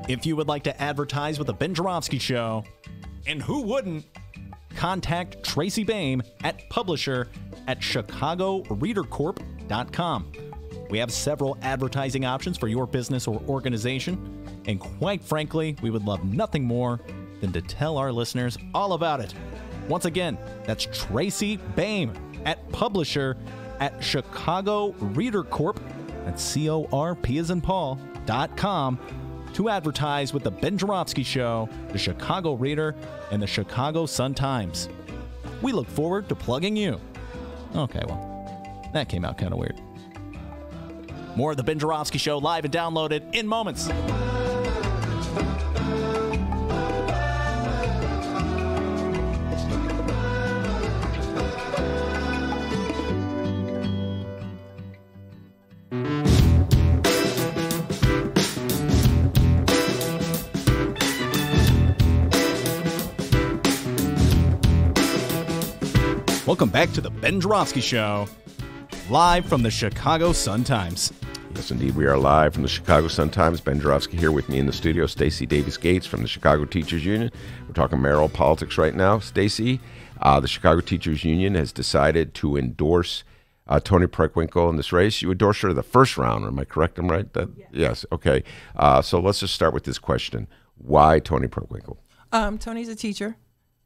If you would like to advertise with the Ben Joravsky Show, and who wouldn't, contact Tracy Baim at publisher@chicagoreadercorp.com. We have several advertising options for your business or organization, and quite frankly, we would love nothing more than to tell our listeners all about it. Once again, that's Tracy Baim at publisher@chicagoreadercorp, that's CORP as in Paul.com, to advertise with the Ben Joravsky Show, the Chicago Reader, and the Chicago Sun-Times. We look forward to plugging you. Okay, well, that came out kind of weird. More of the Ben Joravsky Show live and downloaded in moments. Welcome back to the Ben Joravsky Show, live from the Chicago Sun-Times. Yes, indeed. We are live from the Chicago Sun-Times. Ben Joravsky here with me in the studio. Stacey Davis Gates from the Chicago Teachers Union. We're talking mayoral politics right now. Stacey, the Chicago Teachers Union has decided to endorse Tony Preckwinkle in this race. You endorsed her the first round. Am I correct? I'm right? Yes. Okay. So let's just start with this question. Why Tony Preckwinkle? Tony's a teacher.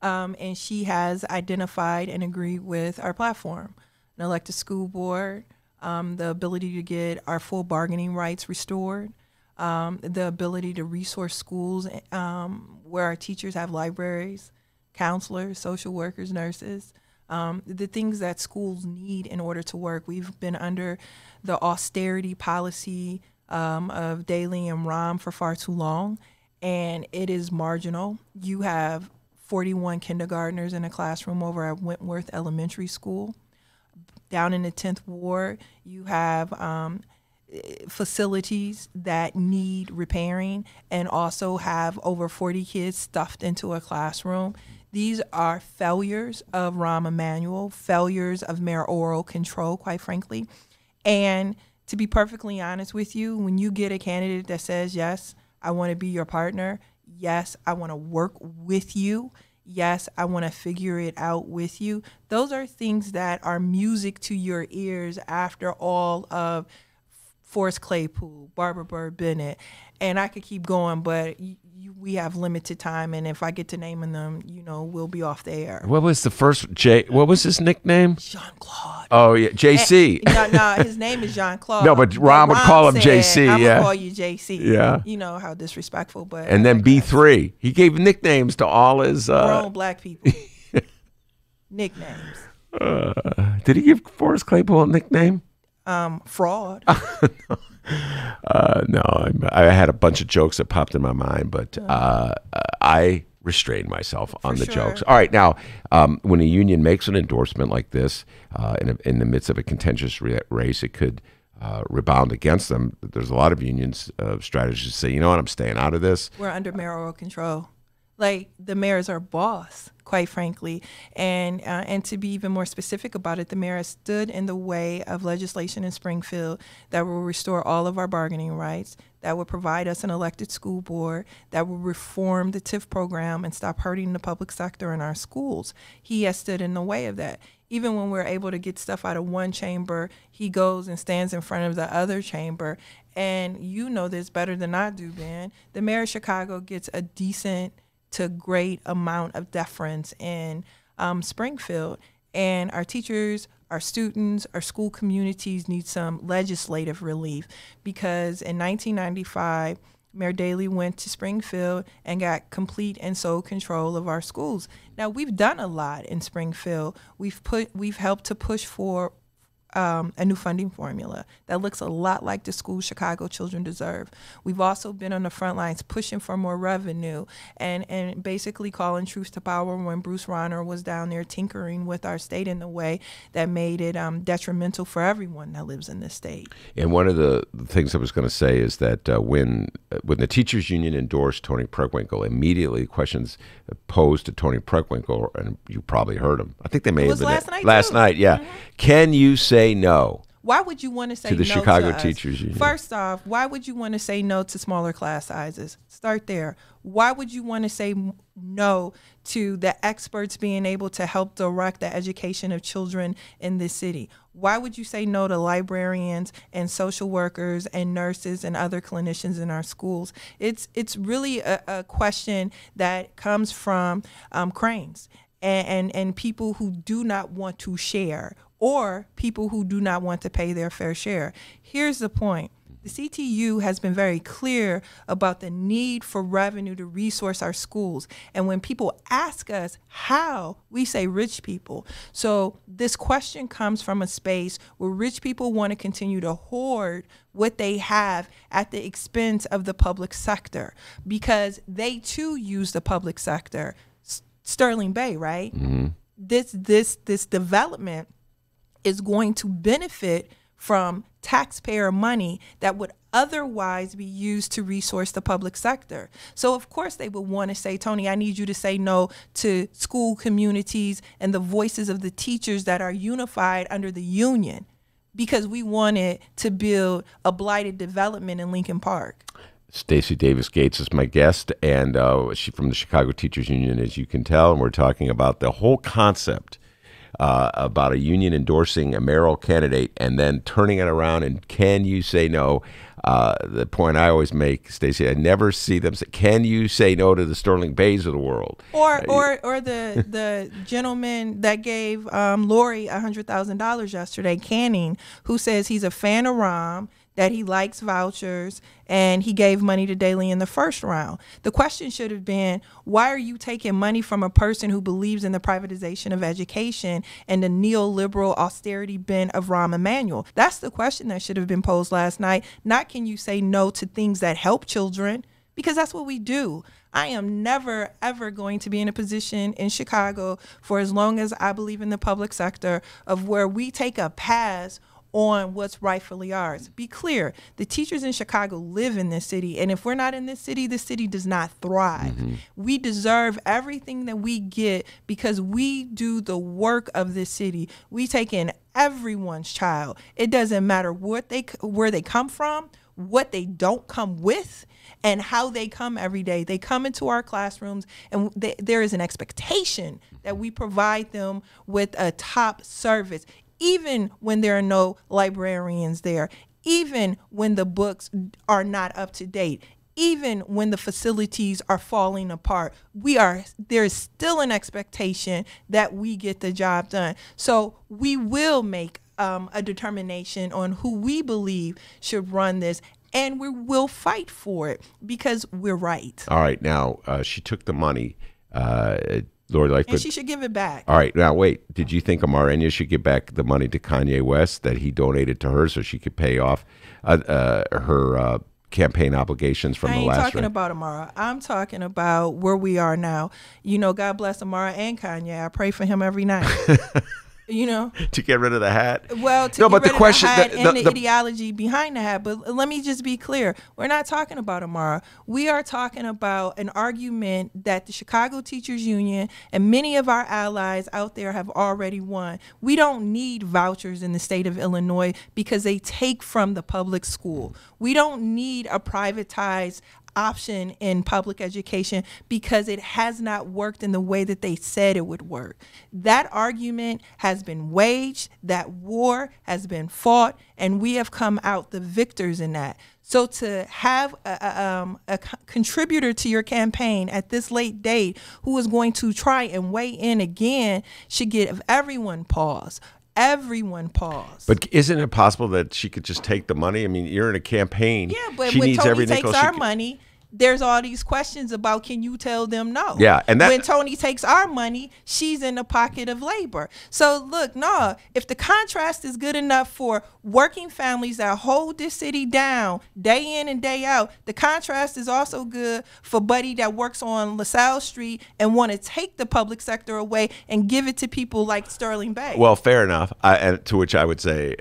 And she has identified and agreed with our platform, an elected school board, the ability to get our full bargaining rights restored, the ability to resource schools where our teachers have libraries, counselors, social workers, nurses, the things that schools need in order to work. We've been under the austerity policy of Daley and Rahm for far too long, and it is marginal. You have 41 kindergartners in a classroom over at Wentworth Elementary School. Down in the 10th Ward, you have facilities that need repairing and also have over 40 kids stuffed into a classroom. These are failures of Rahm Emanuel, failures of mayoral control, quite frankly. And to be perfectly honest with you, when you get a candidate that says, yes, I want to be your partner, yes, I want to work with you, yes, I want to figure it out with you. Those are things that are music to your ears after all of Forrest Claypool, Barbara Byrd Bennett, and I could keep going, but we have limited time, and if I get to naming them, we'll be off the air. What was the first what was his nickname? Jean-Claude. Oh, yeah, JC. No, his name is Jean-Claude. No, but Ron would call him JC, I'm yeah. gonna call you JC. Yeah. You know how disrespectful, but. And then B3. He gave nicknames to all his... grown black people. Nicknames. Did he give Forrest Claypool a nickname? Fraud. No, I had a bunch of jokes that popped in my mind, but I restrained myself on the jokes. All right, now, when a union makes an endorsement like this in the midst of a contentious race, it could rebound against them. There's a lot of unions strategists say, you know what, I'm staying out of this. We're under mayoral control. Like, the mayor is our boss, quite frankly. And to be even more specific about it, the mayor has stood in the way of legislation in Springfield that will restore all of our bargaining rights, that will provide us an elected school board, that will reform the TIF program and stop hurting the public sector in our schools. He has stood in the way of that. Even when we're able to get stuff out of one chamber, he goes and stands in front of the other chamber. And you know this better than I do, Ben. The mayor of Chicago gets a decent to great amount of deference in Springfield. And our teachers, our students, our school communities need some legislative relief, because in 1995, Mayor Daley went to Springfield and got complete and sole control of our schools. Now, we've done a lot in Springfield. We've helped to push for a new funding formula that looks a lot like the school Chicago children deserve. We've also been on the front lines pushing for more revenue and basically calling truth to power when Bruce Rauner was down there tinkering with our state in the way that made it detrimental for everyone that lives in this state. And one of the things I was going to say is that when the teachers union endorsed Tony Preckwinkle, immediately questions posed to Tony Preckwinkle, and you probably heard him. I think they may have been last night. Yeah. Mm-hmm. Can you say no? Why would you want to say to the no Chicago to us? Teachers Union? First off, why would you want to say no to smaller class sizes? Start there. Why would you want to say no to the experts being able to help direct the education of children in this city? Why would you say no to librarians and social workers and nurses and other clinicians in our schools? It's really a question that comes from cranes and people who do not want to share, or people who do not want to pay their fair share. Here's the point. The CTU has been very clear about the need for revenue to resource our schools. And when people ask us how, we say rich people. So this question comes from a space where rich people want to continue to hoard what they have at the expense of the public sector, because they too use the public sector. Sterling Bay, right? Mm-hmm. This development is going to benefit from taxpayer money that would otherwise be used to resource the public sector. So of course they would want to say, Tony, I need you to say no to school communities and the voices of the teachers that are unified under the union, because we wanted to build a blighted development in Lincoln Park. Stacey Davis Gates is my guest, and she's from the Chicago Teachers Union, as you can tell, and we're talking about the whole concept about a union endorsing a mayoral candidate and then turning it around and can you say no? The point I always make, Stacey, I never see them say, can you say no to the Sterling Bays of the world? Or the gentleman that gave Lori $100,000 yesterday, Canning, who says he's a fan of Rahm, that he likes vouchers, and he gave money to Daley in the first round. The question should have been, why are you taking money from a person who believes in the privatization of education and the neoliberal austerity bent of Rahm Emanuel? That's the question that should have been posed last night. Not can you say no to things that help children, because that's what we do. I am never, ever going to be in a position in Chicago for as long as I believe in the public sector of where we take a pass on what's rightfully ours. Be clear, the teachers in Chicago live in this city, and if we're not in this city, the city does not thrive. Mm-hmm. We deserve everything that we get because we do the work of this city. We take in everyone's child. It doesn't matter where they come from, what they don't come with and how they come every day. They come into our classrooms, and there is an expectation that we provide them with a top service, even when there are no librarians there, even when the books are not up to date, even when the facilities are falling apart. There is still an expectation that we get the job done. So we will make a determination on who we believe should run this, and we will fight for it because we're right. All right, now she took the money, Lori Lightfoot, and she should give it back. All right, now wait. Did you think Amara Enya should give back the money to Kanye West that he donated to her so she could pay off her campaign obligations from the last? I ain't talking about Amara. I'm talking about where we are now. You know, God bless Amara and Kanye. I pray for him every night. You know, to get rid of the hat. Well, to get rid of the hat and the ideology behind the hat. But let me just be clear: we're not talking about Amara. We are talking about an argument that the Chicago Teachers Union and many of our allies out there have already won. We don't need vouchers in the state of Illinois because they take from the public school. We don't need a privatized option in public education because it has not worked in the way that they said it would work. That argument has been waged, that war has been fought, and we have come out the victors in that. So to have a contributor to your campaign at this late date who is going to try and weigh in again should give everyone pause. Everyone pause. But isn't it possible that she could just take the money? I mean, you're in a campaign. Yeah, but she when needs Tony every takes nickel our money, there's all these questions about, can you tell them no? Yeah, and that, when Tony takes our money, she's in the pocket of labor. So look, no, if the contrast is good enough for working families that hold this city down day in and day out, the contrast is also good for Buddy that works on LaSalle Street and want to take the public sector away and give it to people like Sterling Bay. Well, fair enough. And to which I would say,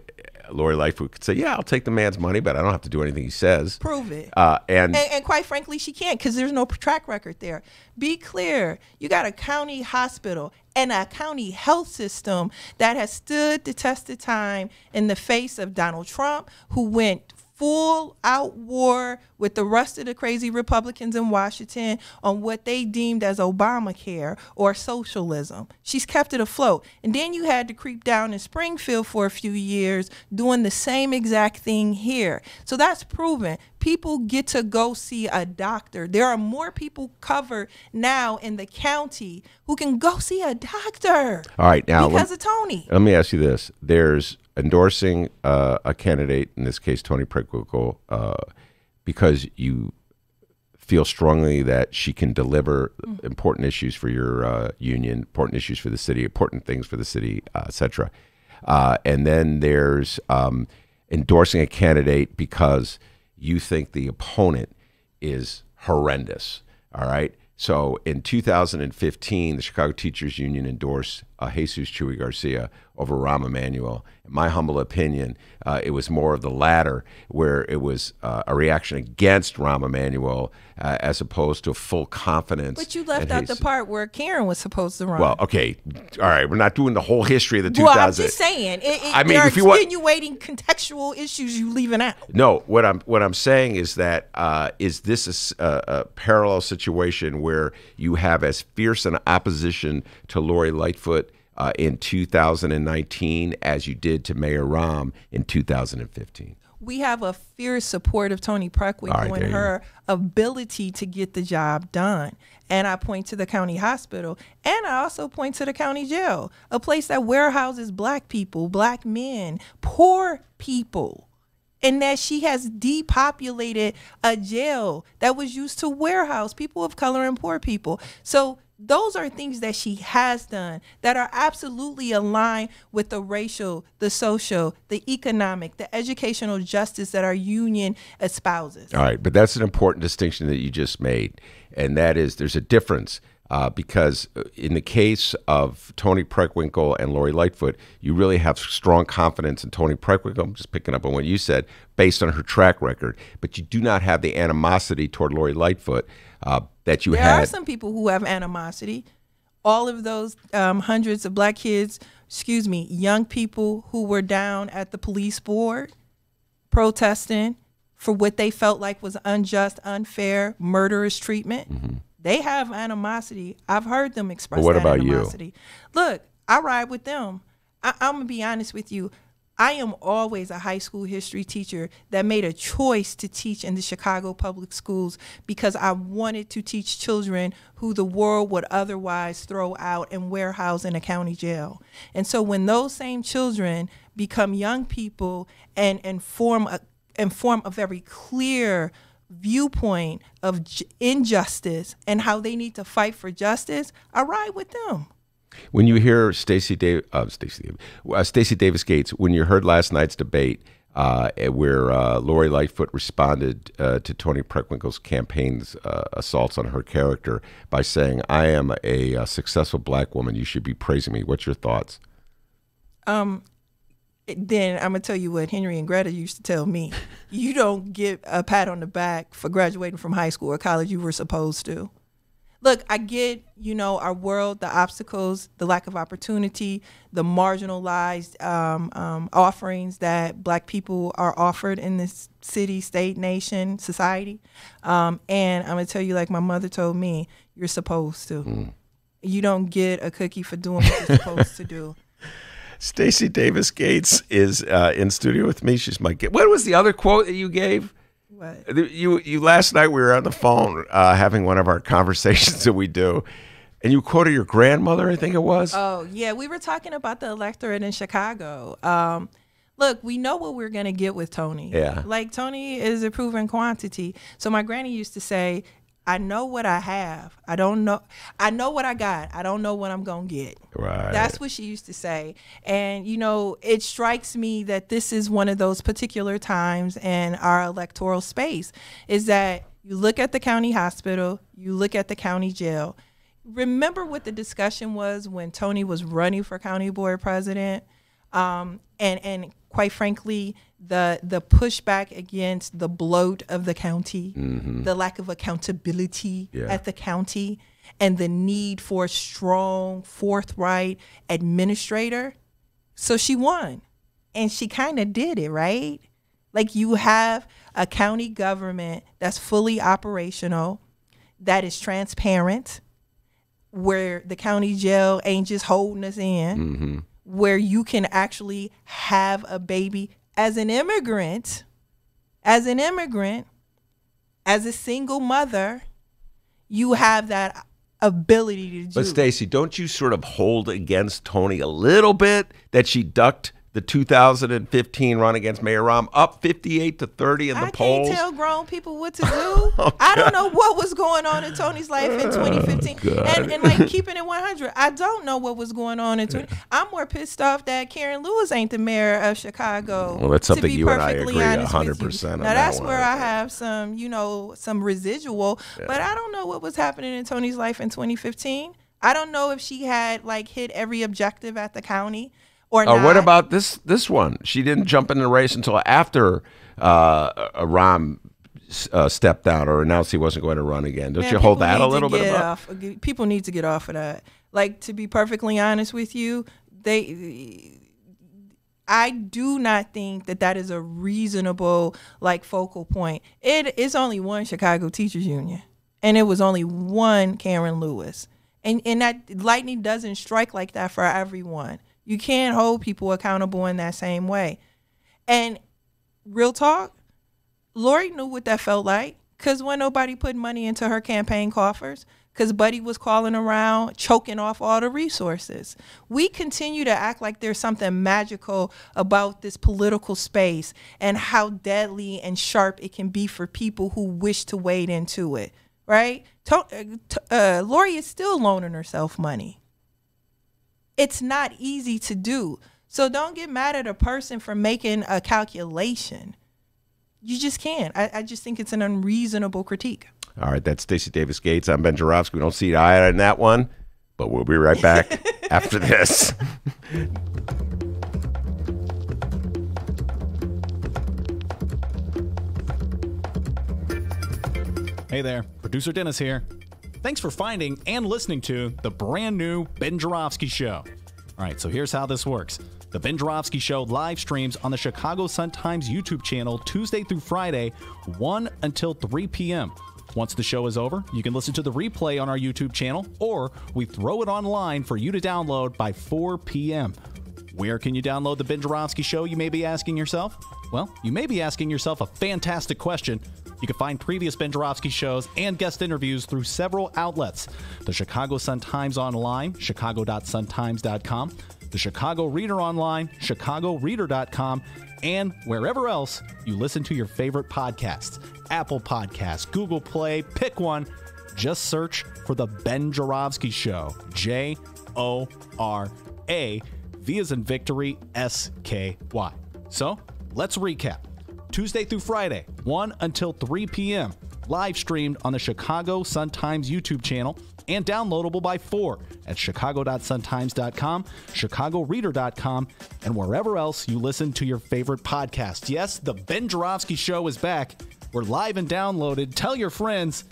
Lori Lightfoot could say, yeah, I'll take the man's money, but I don't have to do anything he says. Prove it. And quite frankly, she can't because there's no track record there. Be clear. You got a county hospital and a county health system that has stood the test of time in the face of Donald Trump, who went full out war with the rest of the crazy Republicans in Washington on what they deemed as Obamacare or socialism. She's kept it afloat. And then you had to creep down in Springfield for a few years doing the same exact thing here. So that's proven. People get to go see a doctor. There are more people covered now in the county who can go see a doctor. All right, now because of Tony. Let me ask you this. There's endorsing a candidate, in this case Toni Preckwinkle, because you feel strongly that she can deliver important issues for your union, important issues for the city, important things for the city, etc. And then there's endorsing a candidate because you think the opponent is horrendous. All right. So in 2015, the Chicago Teachers Union endorsed Jesus Chuy Garcia over Rahm Emanuel. In my humble opinion, it was more of the latter, where it was a reaction against Rahm Emanuel as opposed to full confidence. But you left out the part where Karen was supposed to run. Well, okay, all right, we're not doing the whole history of the 2000s. Well, I'm just saying, I mean, there are if you want, extenuating contextual issues you leaving out. No, what I'm saying is that is this a parallel situation where you have as fierce an opposition to Lori Lightfoot in 2019 as you did to Mayor Rahm in 2015? We have a fierce support of Toni Preckwinkle and her ability to get the job done. And I point to the county hospital, and I also point to the county jail, a place that warehouses black people, black men, poor people, and that she has depopulated a jail that was used to warehouse people of color and poor people. So those are things that she has done that are absolutely aligned with the racial, the social, the economic, the educational justice that our union espouses. All right, but that's an important distinction that you just made, and that is there's a difference because in the case of Toni Preckwinkle and Lori Lightfoot, you really have strong confidence in Toni Preckwinkle, I'm just picking up on what you said, based on her track record, but you do not have the animosity toward Lori Lightfoot that you had. There are some people who have animosity. All of those hundreds of black kids, young people who were down at the police board protesting for what they felt like was unjust, unfair, murderous treatment. They have animosity. I've heard them express But what that about animosity. you? Look, I ride with them. I'm going to be honest with you. I am always a high school history teacher that made a choice to teach in the Chicago public schools because I wanted to teach children who the world would otherwise throw out and warehouse in a county jail. And so when those same children become young people and form a very clear viewpoint of injustice and how they need to fight for justice, I ride with them. When you hear Stacey Davis Gates, when you heard last night's debate where Lori Lightfoot responded to Toni Preckwinkle's campaign's assaults on her character by saying, "I am a successful black woman. You should be praising me." What's your thoughts? Then I'm going to tell you what Henry and Greta used to tell me. You don't get a pat on the back for graduating from high school or college. You were supposed to. Look, I get, our world, the obstacles, the lack of opportunity, the marginalized offerings that black people are offered in this city, state, nation, society. And I'm going to tell you, like my mother told me, you're supposed to. You don't get a cookie for doing what you're supposed to do. Stacey Davis Gates is in studio with me. She's my guest. What was the other quote that you gave? What? You last night we were on the phone having one of our conversations that we do, and you quoted your grandmother, I think it was. Oh, yeah. We were talking about the electorate in Chicago. Look, we know what we're going to get with Toni. Yeah. Like, Toni is a proven quantity. So my granny used to say, I know what I have. I know what I got. I don't know what I'm going to get. Right. That's what she used to say. And, it strikes me that this is one of those particular times in our electoral space is that you look at the county hospital, you look at the county jail. Remember what the discussion was when Toni was running for county board president? And quite frankly, the pushback against the bloat of the county, the lack of accountability at the county, and the need for a strong, forthright administrator. So she won. And she kind of did it, right? Like, you have a county government that's fully operational, that is transparent, where the county jail ain't just holding us in, where you can actually have a baby as an immigrant, as a single mother, you have that ability to do. But Stacey, don't you sort of hold against Toni a little bit that she ducked the 2015 run against Mayoral up 58-30 in the polls? I can't tell grown people what to do. I don't know what was going on in Toni's life in 2015. And like, keeping it 100, I don't know what was going on in 20. I'm more pissed off that Karen Lewis ain't the mayor of Chicago. Well, that's something you and I perfectly agree honest 100% on. Now, that's where I have some, some residual. Yeah. But I don't know what was happening in Toni's life in 2015. I don't know if she had, like, hit every objective at the county. Or not. What about this one? She didn't jump in the race until after Ram stepped down or announced he wasn't going to run again. Don't you hold that a little bit about? People need to get off of that. Like, to be perfectly honest with you, I do not think that is a reasonable, like, focal point. It's only one Chicago Teachers Union, and it was only one Karen Lewis. And that lightning doesn't strike like that for everyone. You can't hold people accountable in that same way. And real talk, Lori knew what that felt like, because when nobody put money into her campaign coffers, because Buddy was calling around, choking off all the resources. We continue to act like there's something magical about this political space and how deadly and sharp it can be for people who wish to wade into it, right? Lori is still loaning herself money. It's not easy to do. So don't get mad at a person for making a calculation. You just can't. I just think it's an unreasonable critique. All right, that's Stacey Davis Gates. I'm Ben Joravsky. We don't see eye on that one, but we'll be right back after this. Hey there, producer Dennis here. Thanks for finding and listening to the brand new Ben Joravsky Show. All right, so here's how this works. The Ben Joravsky Show live streams on the Chicago Sun-Times YouTube channel Tuesday through Friday, 1 until 3 p.m. Once the show is over, you can listen to the replay on our YouTube channel, or we throw it online for you to download by 4 p.m. Where can you download the Ben Joravsky Show, you may be asking yourself? Well, you may be asking yourself a fantastic question. You can find previous Ben Joravsky shows and guest interviews through several outlets. The Chicago Sun-Times Online, chicago.suntimes.com, the Chicago Reader Online, chicagoreader.com, and wherever else you listen to your favorite podcasts. Apple Podcasts, Google Play, pick one. Just search for The Ben Joravsky Show. J-O-R-A, V as in victory, S-K-Y. So, let's recap. Tuesday through Friday, 1 until 3 p.m. Live streamed on the Chicago Sun-Times YouTube channel and downloadable by 4 at chicago.suntimes.com, chicagoreader.com, and wherever else you listen to your favorite podcast. Yes, the Ben Joravsky Show is back. We're live and downloaded. Tell your friends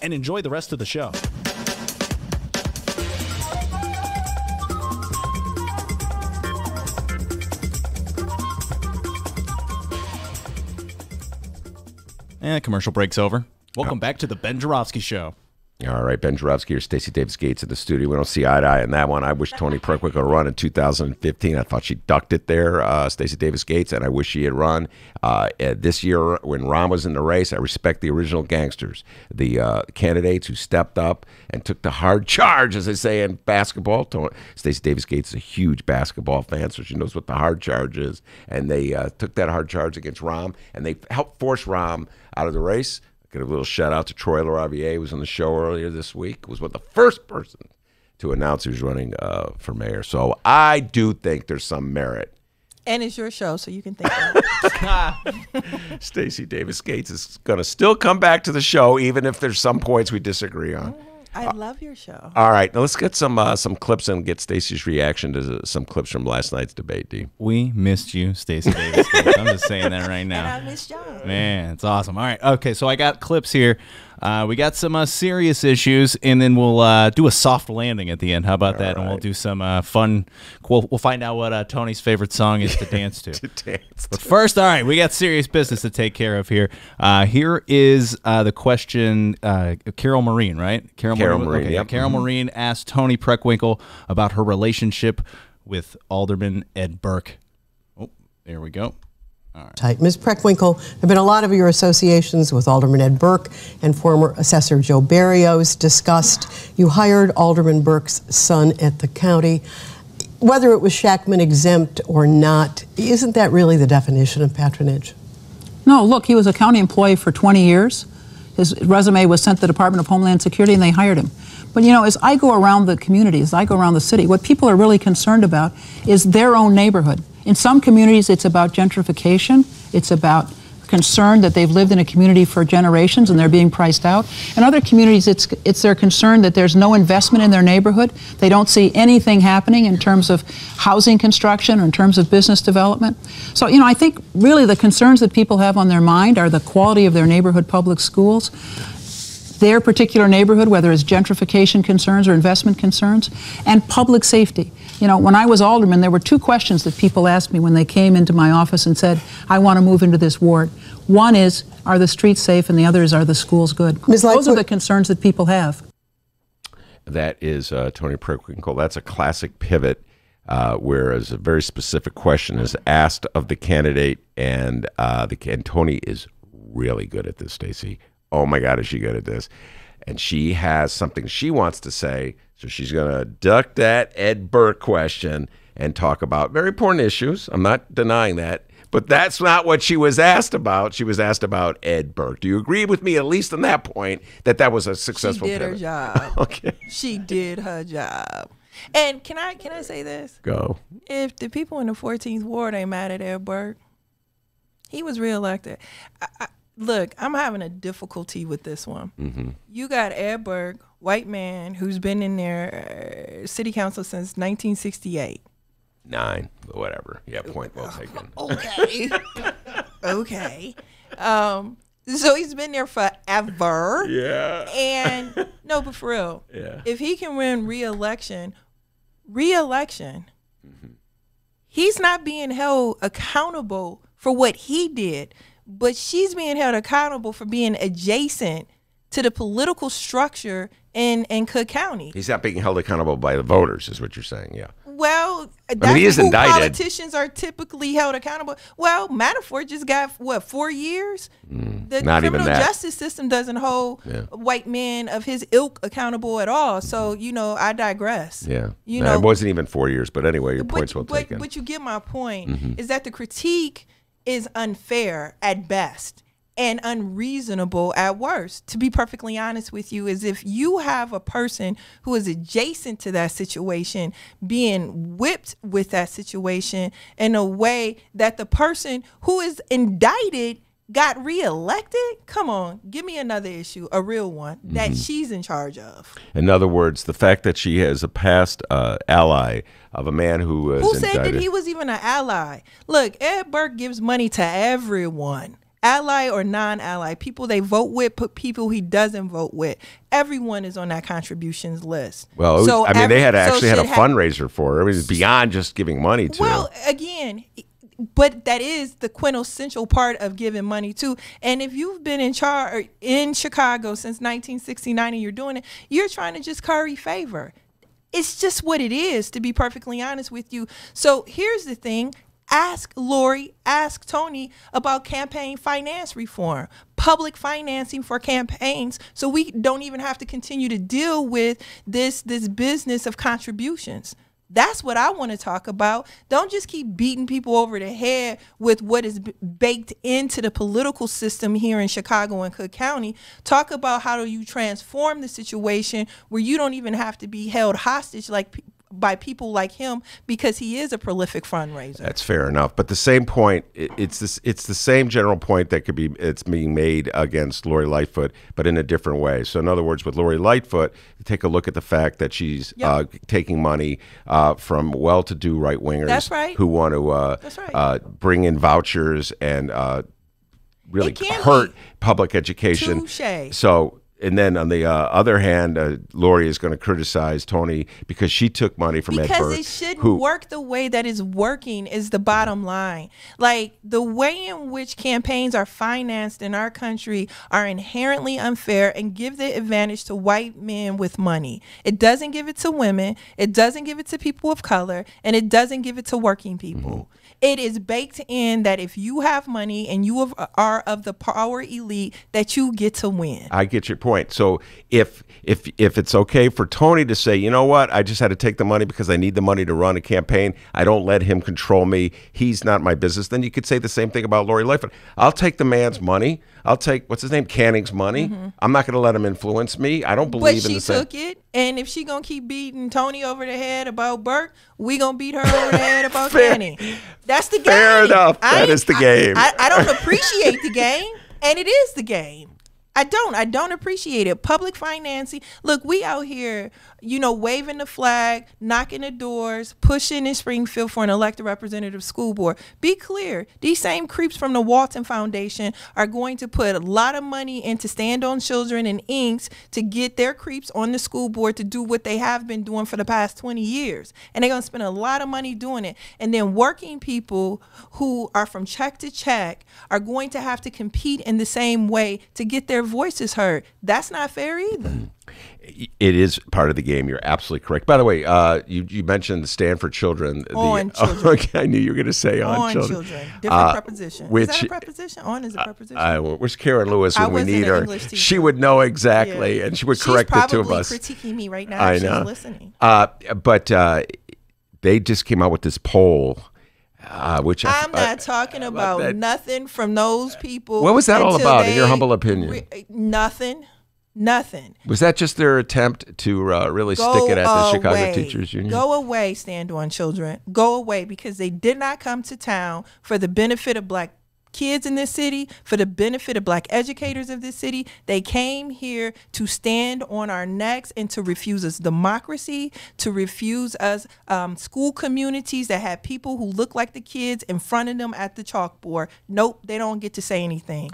and enjoy the rest of the show. And commercial break's over. Welcome back to the Ben Joravsky Show. All right, Ben Joravsky here, Stacey Davis Gates in the studio. We don't see eye to eye on that one. I wish Toni Preckwinkle would run in 2015. I thought she ducked it there, Stacey Davis Gates, and I wish she had run. This year, when Ron was in the race, I respect the original gangsters, the candidates who stepped up and took the hard charge, as they say in basketball. Stacey Davis Gates is a huge basketball fan, so she knows what the hard charge is. And they took that hard charge against Ron, and they helped force Ron out of the race. Give a little shout out to Troy LaRaviere, who was on the show earlier this week. Was the first person to announce he was running for mayor. So I do think there's some merit. And it's your show, so you can think of it. Stacey Davis Gates is going to still come back to the show, even if there's some points we disagree on. I love your show. All right, now let's get some clips and get Stacey's reaction to some clips from last night's debate, D. We missed you, Stacey Davis. I'm just saying that right now. And I missed y'all. Man, it's awesome. All right, okay, so I got clips here. We got some serious issues, and then we'll do a soft landing at the end. How about that? Right. And we'll do some fun. We'll find out what Tony's favorite song is to dance to. But first, all right, we got serious business to take care of here. Here is the question. Carol Marine, right? Carol Marine. Okay, yep. Carol Marine asked Toni Preckwinkle about her relationship with Alderman Ed Burke. Oh, there we go. Right. Ms. Preckwinkle, there have been a lot of your associations with Alderman Ed Burke and former Assessor Joe Barrios discussed. You hired Alderman Burke's son at the county. Whether it was Shackman exempt or not, isn't that really the definition of patronage? No, look, he was a county employee for 20 years. His resume was sent to the Department of Homeland Security and they hired him. But you know, as I go around the community, as I go around the city, what people are really concerned about is their own neighborhood. In some communities, it's about gentrification. It's about concern that they've lived in a community for generations and they're being priced out. In other communities, it's their concern that there's no investment in their neighborhood. They don't see anything happening in terms of housing construction or in terms of business development. So, you know, I think really the concerns that people have on their mind are the quality of their neighborhood public schools, their particular neighborhood, whether it's gentrification concerns or investment concerns, and public safety. You know, when I was alderman, there were two questions that people asked me when they came into my office and said, I want to move into this ward. One is, are the streets safe? And the other is, are the schools good? Those are the concerns that people have. That is Toni Preckwinkle. That's a classic pivot, whereas a very specific question is asked of the candidate, and Toni is really good at this, Stacey. Oh my God, is she good at this? And she has something she wants to say, so she's going to duck that Ed Burke question and talk about very important issues. I'm not denying that, but that's not what she was asked about. She was asked about Ed Burke. Do you agree with me, at least on that point, that that was a successful pivot? She did her job. Okay. She did her job. And can I say this? Go. If the people in the 14th Ward ain't mad at Ed Burke, he was reelected. Look, I'm having a difficulty with this one. Mm-hmm. You got Ed Burke, white man, who's been in their city council since 1968. 9, whatever. Yeah, point well taken. Okay. Okay. So he's been there forever. Yeah. And no, but for real. Yeah. If he can win re-election He's not being held accountable for what he did, but she's being held accountable for being adjacent to the political structure in Cook County. He's not being held accountable by the voters, is what you're saying, yeah. Well, that's I mean, he is who indicted. Politicians are typically held accountable. Well, Manafort just got, 4 years? The not even criminal that. justice system doesn't hold white men of his ilk accountable at all. So, I digress. Yeah. You It wasn't even 4 years, but anyway, your point's well taken. But you get my point, is that the critique is unfair at best and unreasonable at worst. To be perfectly honest with you, is if you have a person who is adjacent to that situation being whipped with that situation in a way that the person who is indicted got reelected, come on, give me another issue, a real one, that she's in charge of. In other words, the fact that she is a past ally of a man who was said indicted. that he was even an ally? Look, Ed Burke gives money to everyone. Ally or non-ally, people they vote with, people he doesn't vote with. Everyone is on that contributions list. Well, they had actually had a fundraiser for her. I mean, it's beyond just giving money to. Well, again, but that is the quintessential part of giving money too. And if you've been in charge in Chicago since 1969 and you're doing it, you're trying to just curry favor. It's just what it is, to be perfectly honest with you. So here's the thing. Ask Lori, ask Tony about campaign finance reform, public financing for campaigns, so we don't even have to continue to deal with this business of contributions. That's what I want to talk about. Don't just keep beating people over the head with what is baked into the political system here in Chicago and Cook County. Talk about how do you transform the situation where you don't even have to be held hostage by people like him, because he is a prolific fundraiser. That's fair enough, but the same point, it's the same general point that it's being made against Lori Lightfoot, but in a different way. So in other words, with Lori Lightfoot, take a look at the fact that she's taking money from well-to-do right-wingers who want to bring in vouchers and really hurt public education. Touché. So. And then on the other hand, Lori is going to criticize Tony because she took money from Ed Burke. Because it shouldn't work the way that it's working is the bottom line. Like, the way in which campaigns are financed in our country are inherently unfair and give the advantage to white men with money. It doesn't give it to women. It doesn't give it to people of color. And it doesn't give it to working people. It is baked in that if you have money and you are of the power elite, that you get to win. I get your point. So if it's okay for Tony to say, you know what, I just had to take the money because I need the money to run a campaign, I don't let him control me, he's not my business, then you could say the same thing about Lori Lightfoot. I'll take the man's money. I'll take, what's his name, Canning's money. I'm not going to let him influence me. I don't believe in the same. But she took it, and if she going to keep beating Tony over the head about Burke, we going to beat her over the head about Canning. That's the game. Fair enough. That is the game. I don't appreciate the game, and it is the game. I don't appreciate it. Public financing. Look, we out here, waving the flag, knocking the doors, pushing in Springfield for an elected representative school board. Be clear. These same creeps from the Walton Foundation are going to put a lot of money into Stand on Children and Inks to get their creeps on the school board to do what they have been doing for the past 20 years. And they're going to spend a lot of money doing it. And then working people who are from check to check are going to have to compete in the same way to get their voices heard. That's not fair either. It is part of the game. You're absolutely correct. By the way, you mentioned the Stand for Children. Children. Okay, I knew you were going to say on children. Different preposition. Is that a preposition? On is a preposition. Where's Karen Lewis when we need her? She would know exactly, and she would correct the two of us. She's probably critiquing me right now. I know. She's listening. But they just came out with this poll. Which I'm not talking about nothing from those people. What was that all about, in your humble opinion? Nothing. Was that just their attempt to really stick it at the Chicago Teachers Union? Go away, Stand on Children. Go away, because they did not come to town for the benefit of black kids in this city, for the benefit of black educators of this city. They came here to stand on our necks and to refuse us democracy, to refuse us school communities that had people who look like the kids in front of them at the chalkboard. Nope, they don't get to say anything.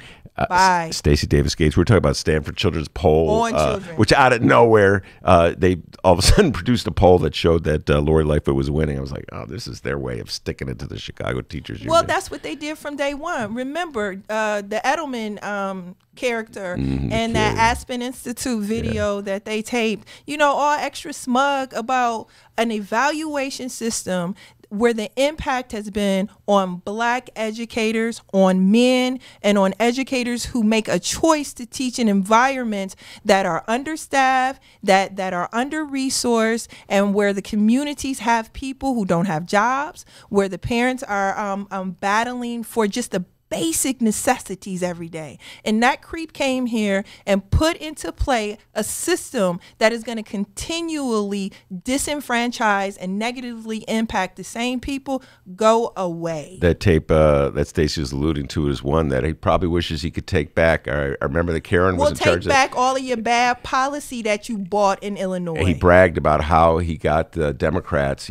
Bye. Stacey Davis Gates. We're talking about Stanford Children's poll, On children. which out of nowhere, they all of a sudden produced a poll that showed that Lori Lightfoot was winning. I was like, oh, this is their way of sticking it to the Chicago Teachers Union. Well, that's what they did from day one. Remember the Edelman character and that Aspen Institute video that they taped, all extra smug about an evaluation system where the impact has been on black educators, on men, and on educators who make a choice to teach in environments that are understaffed, that are under-resourced, and where the communities have people who don't have jobs, where the parents are battling for just the basic necessities every day. And that creep came here and put into play a system that is going to continually disenfranchise and negatively impact the same people. Go away. That tape that Stacey was alluding to is one that he probably wishes he could take back. I remember that Karen was in charge of. Take back all of your bad policy that you bought in Illinois. He bragged about how he got the Democrats,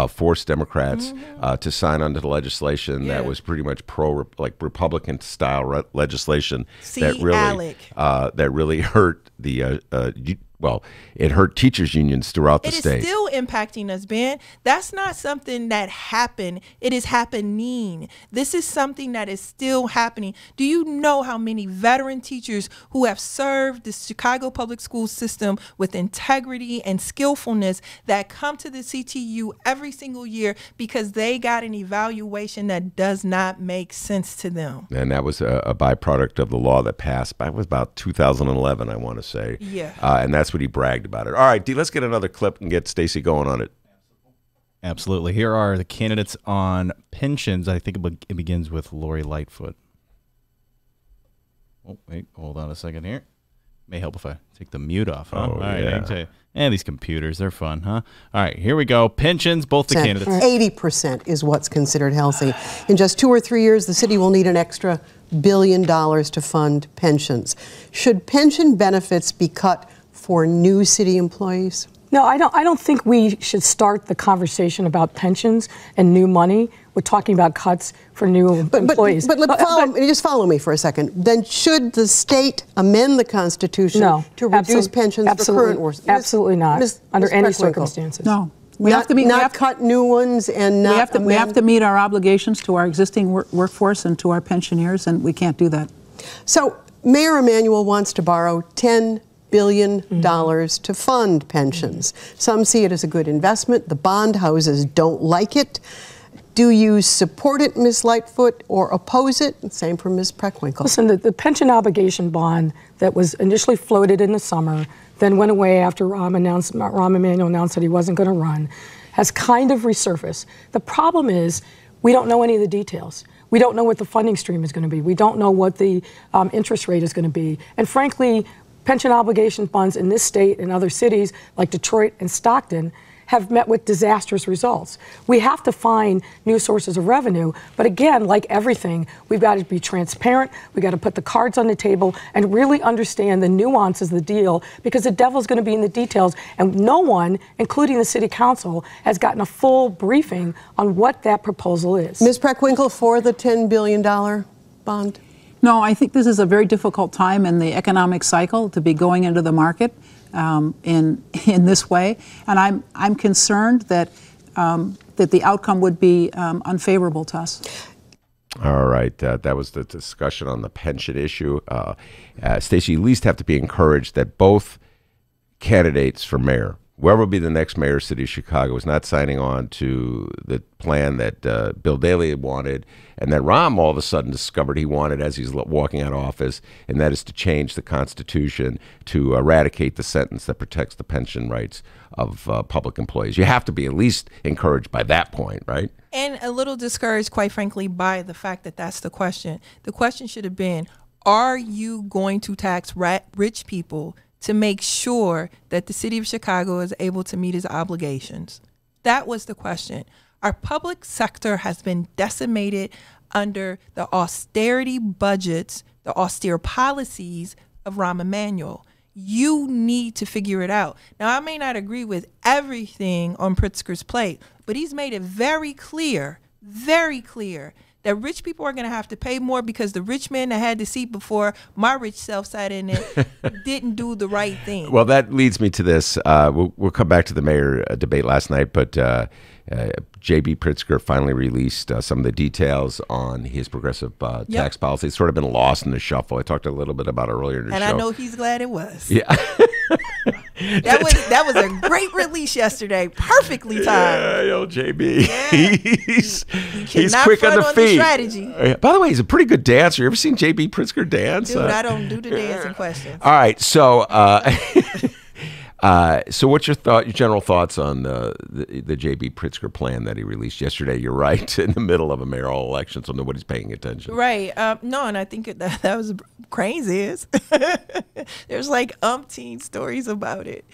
forced Democrats to sign onto the legislation that was pretty much Republican style legislation that really hurt the it hurt teachers unions throughout the state. It is still impacting us, Ben. That's not something that happened. It is happening. This is something that is still happening. Do you know how many veteran teachers who have served the Chicago public school system with integrity and skillfulness that come to the CTU every single year because they got an evaluation that does not make sense to them? And that was a byproduct of the law that passed back was about 2011, I want to say. Yeah. And that's what he bragged about it. All right, D, let's get another clip and get Stacey going on it. Absolutely. Here are the candidates on pensions. I think it begins with Lori Lightfoot. Oh, wait, hold on a second here. May help if I take the mute off. Huh? All right, I can tell you. And these computers, they're fun, huh? All right, here we go. Pensions, both the candidates. 80% is what's considered healthy. In just 2 or 3 years, the city will need an extra $1 billion to fund pensions. Should pension benefits be cut for new city employees? No, I don't think we should start the conversation about pensions and new money. We're talking about cuts for new employees. But just follow me for a second. Then should the state amend the Constitution to reduce pensions for current workers? Absolutely not, under any circumstances. No. We have to cut new ones and not we have to meet our obligations to our existing workforce and to our pensioners, and we can't do that. So Mayor Emanuel wants to borrow $10 billion to fund pensions. Some see it as a good investment. The bond houses don't like it. Do you support it, Ms. Lightfoot, or oppose it? Same for Ms. Preckwinkle. Listen, the pension obligation bond that was initially floated in the summer, then went away after Rahm Emanuel announced that he wasn't going to run, has kind of resurfaced. The problem is we don't know any of the details. We don't know what the funding stream is going to be. We don't know what the interest rate is going to be. And frankly, pension obligation funds in this state and other cities like Detroit and Stockton have met with disastrous results. We have to find new sources of revenue, but again, like everything, we've got to be transparent, we've got to put the cards on the table and really understand the nuances of the deal, because the devil's going to be in the details, and no one, including the city council, has gotten a full briefing on what that proposal is. Ms. Preckwinkle, for the $10 billion bond? No, I think this is a very difficult time in the economic cycle to be going into the market in this way, and I'm concerned that that the outcome would be unfavorable to us. All right, that was the discussion on the pension issue. Stacey, you at least have to be encouraged that both candidates for mayor, whoever will be the next mayor of the city of Chicago, is not signing on to the plan that Bill Daley had wanted and that Rahm all of a sudden discovered he wanted as he's walking out of office, and that is to change the Constitution to eradicate the sentence that protects the pension rights of public employees. You have to be at least encouraged by that point, right? And a little discouraged, quite frankly, by the fact that that's the question. The question should have been, are you going to tax rich people to make sure that the city of Chicago is able to meet its obligations? That was the question. Our public sector has been decimated under the austerity budgets, the austere policies of Rahm Emanuel. You need to figure it out. Now, I may not agree with everything on Pritzker's plate, but he's made it very clear that rich people are going to have to pay more because the rich man that had the seat before my rich self sat in it didn't do the right thing. Well, that leads me to this. We'll come back to the mayor debate last night, but J.B. Pritzker finally released some of the details on his progressive tax policy. It's sort of been lost in the shuffle. I talked a little bit about it earlier in the show. And I know he's glad it was. Yeah. That was a great release yesterday. Perfectly timed. Yeah, old JB. Yeah. He's quick on the feet. Strategy. By the way, he's a pretty good dancer. You ever seen JB Pritzker dance? Dude, I don't do the dancing questions. All right, so so what's your general thoughts on the J.B. Pritzker plan that he released yesterday? You're right, in the middle of a mayoral election, so nobody's paying attention. Right. No, and I think that was crazy. There's like umpteen stories about it.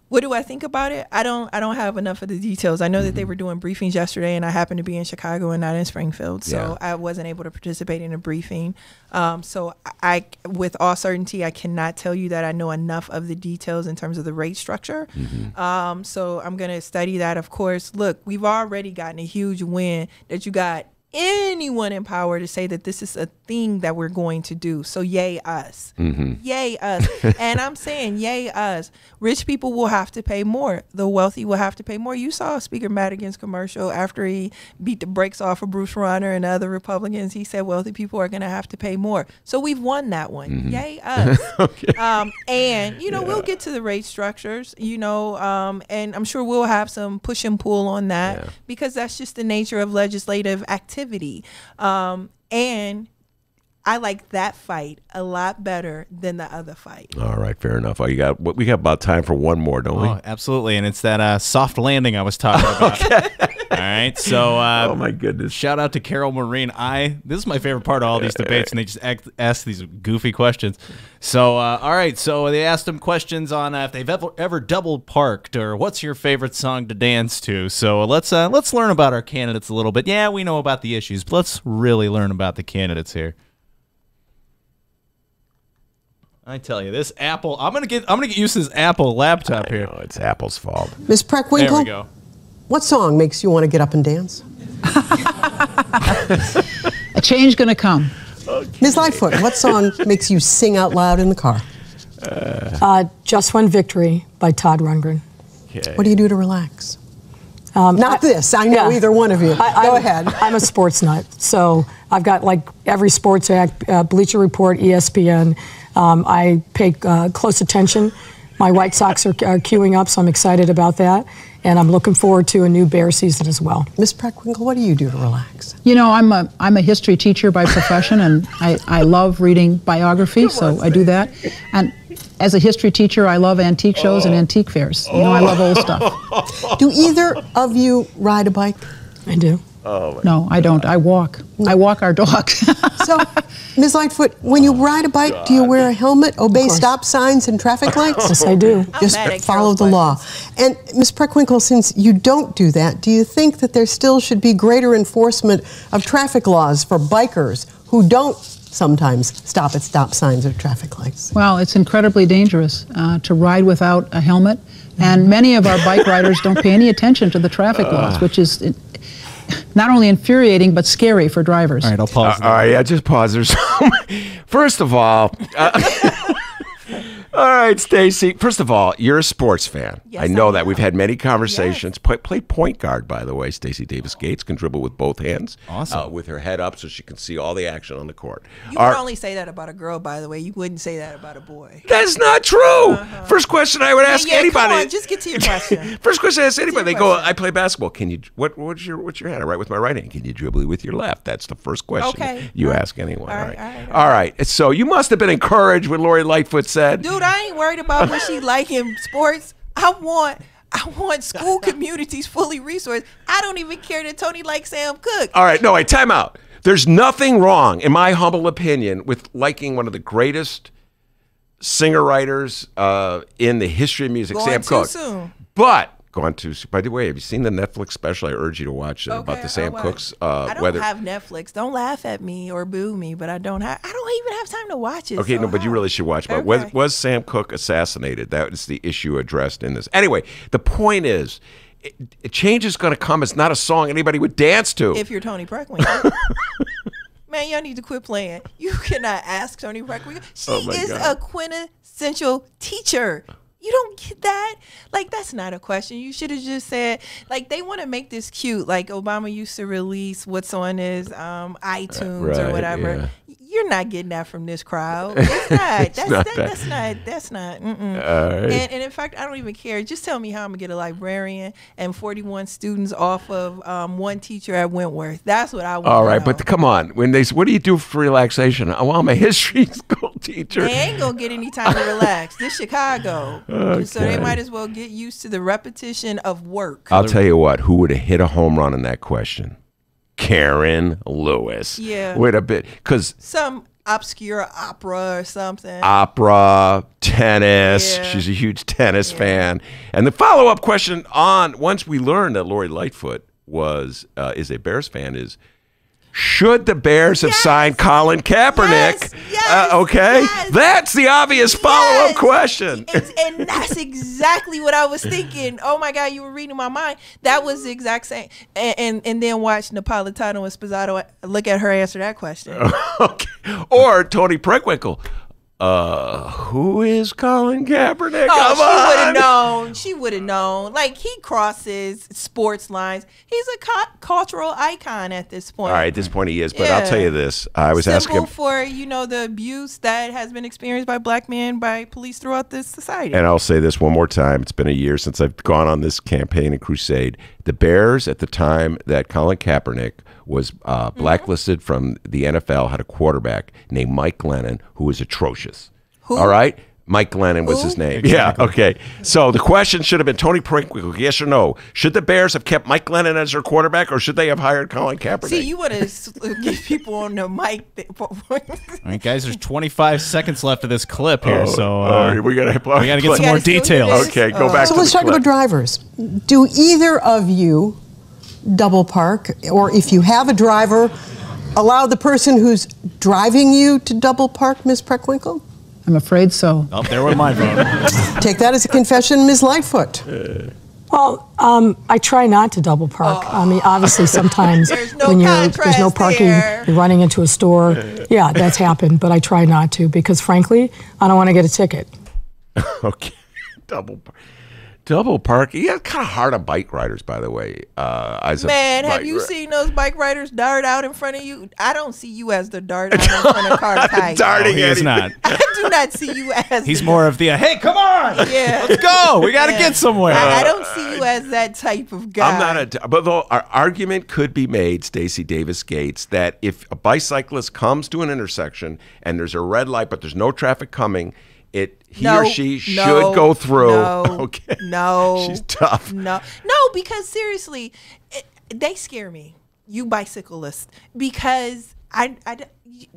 What do I think about it? I don't have enough of the details. I know that they were doing briefings yesterday, and I happened to be in Chicago and not in Springfield, so I wasn't able to participate in a briefing. So I, with all certainty, I cannot tell you that I know enough of the details in terms of the rate structure. So I'm going to study that, of course. Look, we've already gotten a huge win that you got anyone in power to say that this is a thing that we're going to do. So yay us. Yay us. And I'm saying yay us. Rich people will have to pay more. The wealthy will have to pay more. You saw Speaker Madigan's commercial after he beat the brakes off of Bruce Rauner and other Republicans. He said wealthy people are going to have to pay more. So we've won that one. Yay us. And, you know, we'll get to the rate structures, you know, and I'm sure we'll have some push and pull on that because that's just the nature of legislative activity. And I like that fight a lot better than the other fight. All right, fair enough. We got about time for one more, don't we? Oh, absolutely, and it's that soft landing I was talking about. All right, so oh my goodness! Shout out to Carol Maureen. This is my favorite part of all these debates, and they just ask these goofy questions. So all right, so they asked them questions on if they've ever double parked or what's your favorite song to dance to. So let's learn about our candidates a little bit. Yeah, we know about the issues, but let's really learn about the candidates here. I tell you, this Apple. I'm gonna get used to this Apple laptop here. No, it's Apple's fault. Ms. Preckwinkle, there we go. What song makes you want to get up and dance? A change gonna come. Okay. Ms. Lightfoot, what song makes you sing out loud in the car? Just One Victory by Todd Rundgren. Okay. What do you do to relax? Not this. I know either one of you. Go ahead. I'm a sports nut, so I've got like every sports act, Bleacher Report, ESPN. I pay close attention. My White Sox are queuing up, so I'm excited about that. And I'm looking forward to a new Bear season as well. Ms. Preckwinkle, what do you do to relax? You know, I'm a history teacher by profession, and I love reading biography, so I do that. And as a history teacher, I love antique shows and antique fairs. You know, I love old stuff. Do either of you ride a bike? I do. Oh no, I don't. I walk. I walk our dog. So, Ms. Lightfoot, when you ride a bike, do you wear a helmet, obey stop signs and traffic lights? Yes, I do. Just follow the law. And Ms. Preckwinkle, since you don't do that, do you think that there still should be greater enforcement of traffic laws for bikers who don't sometimes stop at stop signs or traffic lights? Well, it's incredibly dangerous to ride without a helmet, and many of our bike riders don't pay any attention to the traffic laws, which is not only infuriating but scary for drivers. All right, I'll pause. All right, yeah, just pause. There's first of all, all right, Stacey. First of all, you're a sports fan. Yes, I know that. We've had many conversations. Yes. Play point guard, by the way. Stacey Davis Gates can dribble with both hands. Awesome. With her head up so she can see all the action on the court. You would only say that about a girl, by the way. You wouldn't say that about a boy. That's not true. First question I would ask anybody. Come on, just get to your question. First question I ask anybody. They go, I play basketball. Can you? What's your hand? I write with my right hand. Can you dribble with your left? That's the first question you ask anyone. All right. So you must have been encouraged when Lori Lightfoot said. Dude, I ain't worried about what she like in sports. I want school communities fully resourced. I don't even care that Tony likes Sam Cooke. All right, no, wait, time out. There's nothing wrong, in my humble opinion, with liking one of the greatest singer-writers in the history of music, Sam Cooke. Soon. But gone to. By the way, have you seen the Netflix special? I urge you to watch it about the Sam Cooke's. I don't have Netflix. Don't laugh at me or boo me, but I don't even have time to watch it. Okay, so no, but you really should watch it. Okay. Was Sam Cooke assassinated? That is the issue addressed in this. Anyway, the point is, change is going to come. It's not a song anybody would dance to. If you're Tony Preckwinkle. Man, y'all need to quit playing. You cannot ask Tony Preckwinkle. She is a quintessential teacher. You don't get that? Like, that's not a question. You should have just said, like, they want to make this cute. Like, Obama used to release what's on his iTunes or whatever. Yeah. You're not getting that from this crowd. It's not. That's not. All right. And in fact, I don't even care. Just tell me how I'm going to get a librarian and 41 students off of one teacher at Wentworth. That's what I want. All right, but come on. When they, what do you do for relaxation? Oh, well, I'm a history school teacher. They ain't going to get any time to relax. This Chicago. Okay. So they might as well get used to the repetition of work. I'll tell you what, who would have hit a home run in that question? Karen Lewis. Yeah. With a bit, because some obscure opera or something. Opera, tennis. Yeah. She's a huge tennis fan. And the follow-up question on, once we learned that Lori Lightfoot is a Bears fan, is, should the Bears have signed Colin Kaepernick? Okay? Yes. That's the obvious follow-up question. And that's exactly what I was thinking. Oh, my God, you were reading my mind. That was the exact same. And then watch Napolitano and Spazzato look at her answer that question. Okay. Or Tony Preckwinkle. Who is Colin Kaepernick? Oh, Come on. she would have known. She would have known. Like, he crosses sports lines. He's a cultural icon at this point. All right, at this point he is, but I'll tell you this. I was asking him. for, the abuse that has been experienced by black men by police throughout this society. And I'll say this one more time. It's been a year since I've gone on this campaign and crusade. The Bears, at the time that Colin Kaepernick was blacklisted from the NFL, had a quarterback named Mike Glennon who was atrocious. Who? All right? Mike Glennon was his name. Exactly. Yeah, okay. So the question should have been Tony Preckwinkle, yes or no. Should the Bears have kept Mike Glennon as their quarterback, or should they have hired Colin Kaepernick? See, you want to get people on the mic. All right, guys, there's 25 seconds left of this clip here, so we got to get some more details. Okay, go back to the So let's talk clip. about drivers. Do either of you double park, or if you have a driver, allow the person who's driving you to double park, Ms. Preckwinkle? I'm afraid so. Oh, there went my vote. Take that as a confession, Ms. Lightfoot. Well, I try not to double park. I mean, obviously, sometimes There's no when there's no contrast parking, there. you're running into a store. Yeah, that's happened, but I try not to because, frankly, I don't want to get a ticket. Okay, double park. Yeah, kind of hard on bike riders, by the way. Man, have you seen those bike riders dart out in front of you? I don't see you as the dart out in front of car type. Darting He is not. I do not see you as. He's more of the, hey, come on. Yeah. Let's go. We got to get somewhere. I don't see you as that type of guy. I'm not but though our argument could be made, Stacey Davis Gates, that if a bicyclist comes to an intersection and there's a red light but there's no traffic coming, he or she should go through. Okay. No. She's tough. No, because seriously, they scare me. You bicyclists, because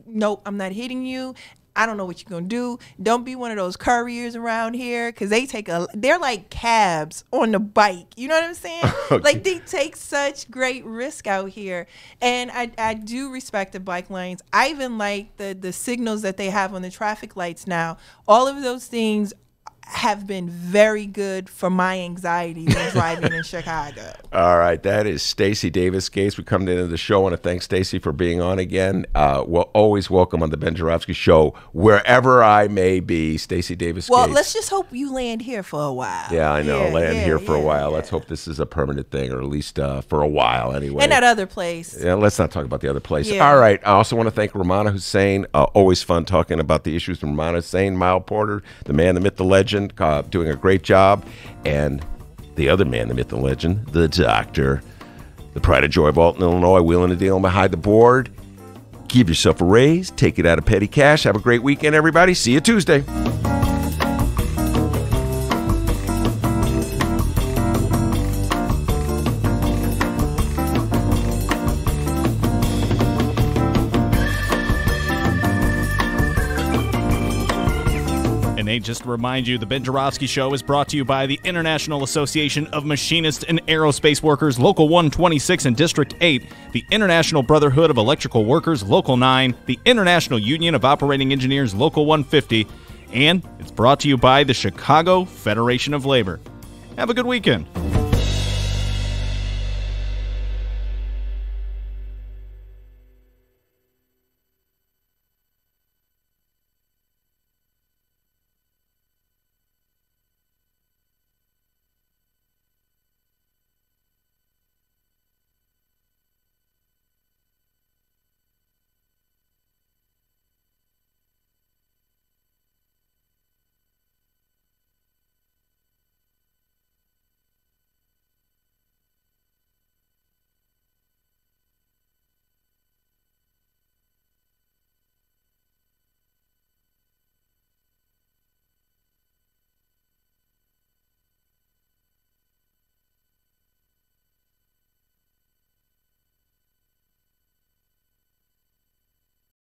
no, I'm not hitting you. I don't know what you're gonna do. Don't be one of those couriers around here, because they're like cabs on the bike. You know what I'm saying? Okay. Like, they take such great risk out here, and I do respect the bike lanes. I even like the signals that they have on the traffic lights now. All of those things have been very good for my anxiety when driving in Chicago. All right, that is Stacey Davis Gates. We come to the end of the show. I want to thank Stacey for being on again. Well, always welcome on the Ben Joravsky Show, wherever I may be. Stacey Davis Well, Gates. let's just hope you land here for a while. Yeah, I know. Land here for a while. yeah. Let's hope this is a permanent thing, or at least for a while anyway. And that other place. Yeah, let's not talk about the other place. Yeah. All right. I also want to thank Romano Hussein. Always fun talking about the issues with Romano Hussein, Mile Porter, the man, the myth, the legend, doing a great job. And the other man, the myth, the legend, the doctor, the pride of joy of Alton, Illinois, wheeling and dealing behind the board. Give yourself a raise. Take it out of petty cash. Have a great weekend, everybody. See you Tuesday. An hey, just to remind you, the Ben Joravsky Show is brought to you by the International Association of Machinists and Aerospace Workers, Local 126 and District 8, the International Brotherhood of Electrical Workers, Local 9, the International Union of Operating Engineers, Local 150, and it's brought to you by the Chicago Federation of Labor. Have a good weekend.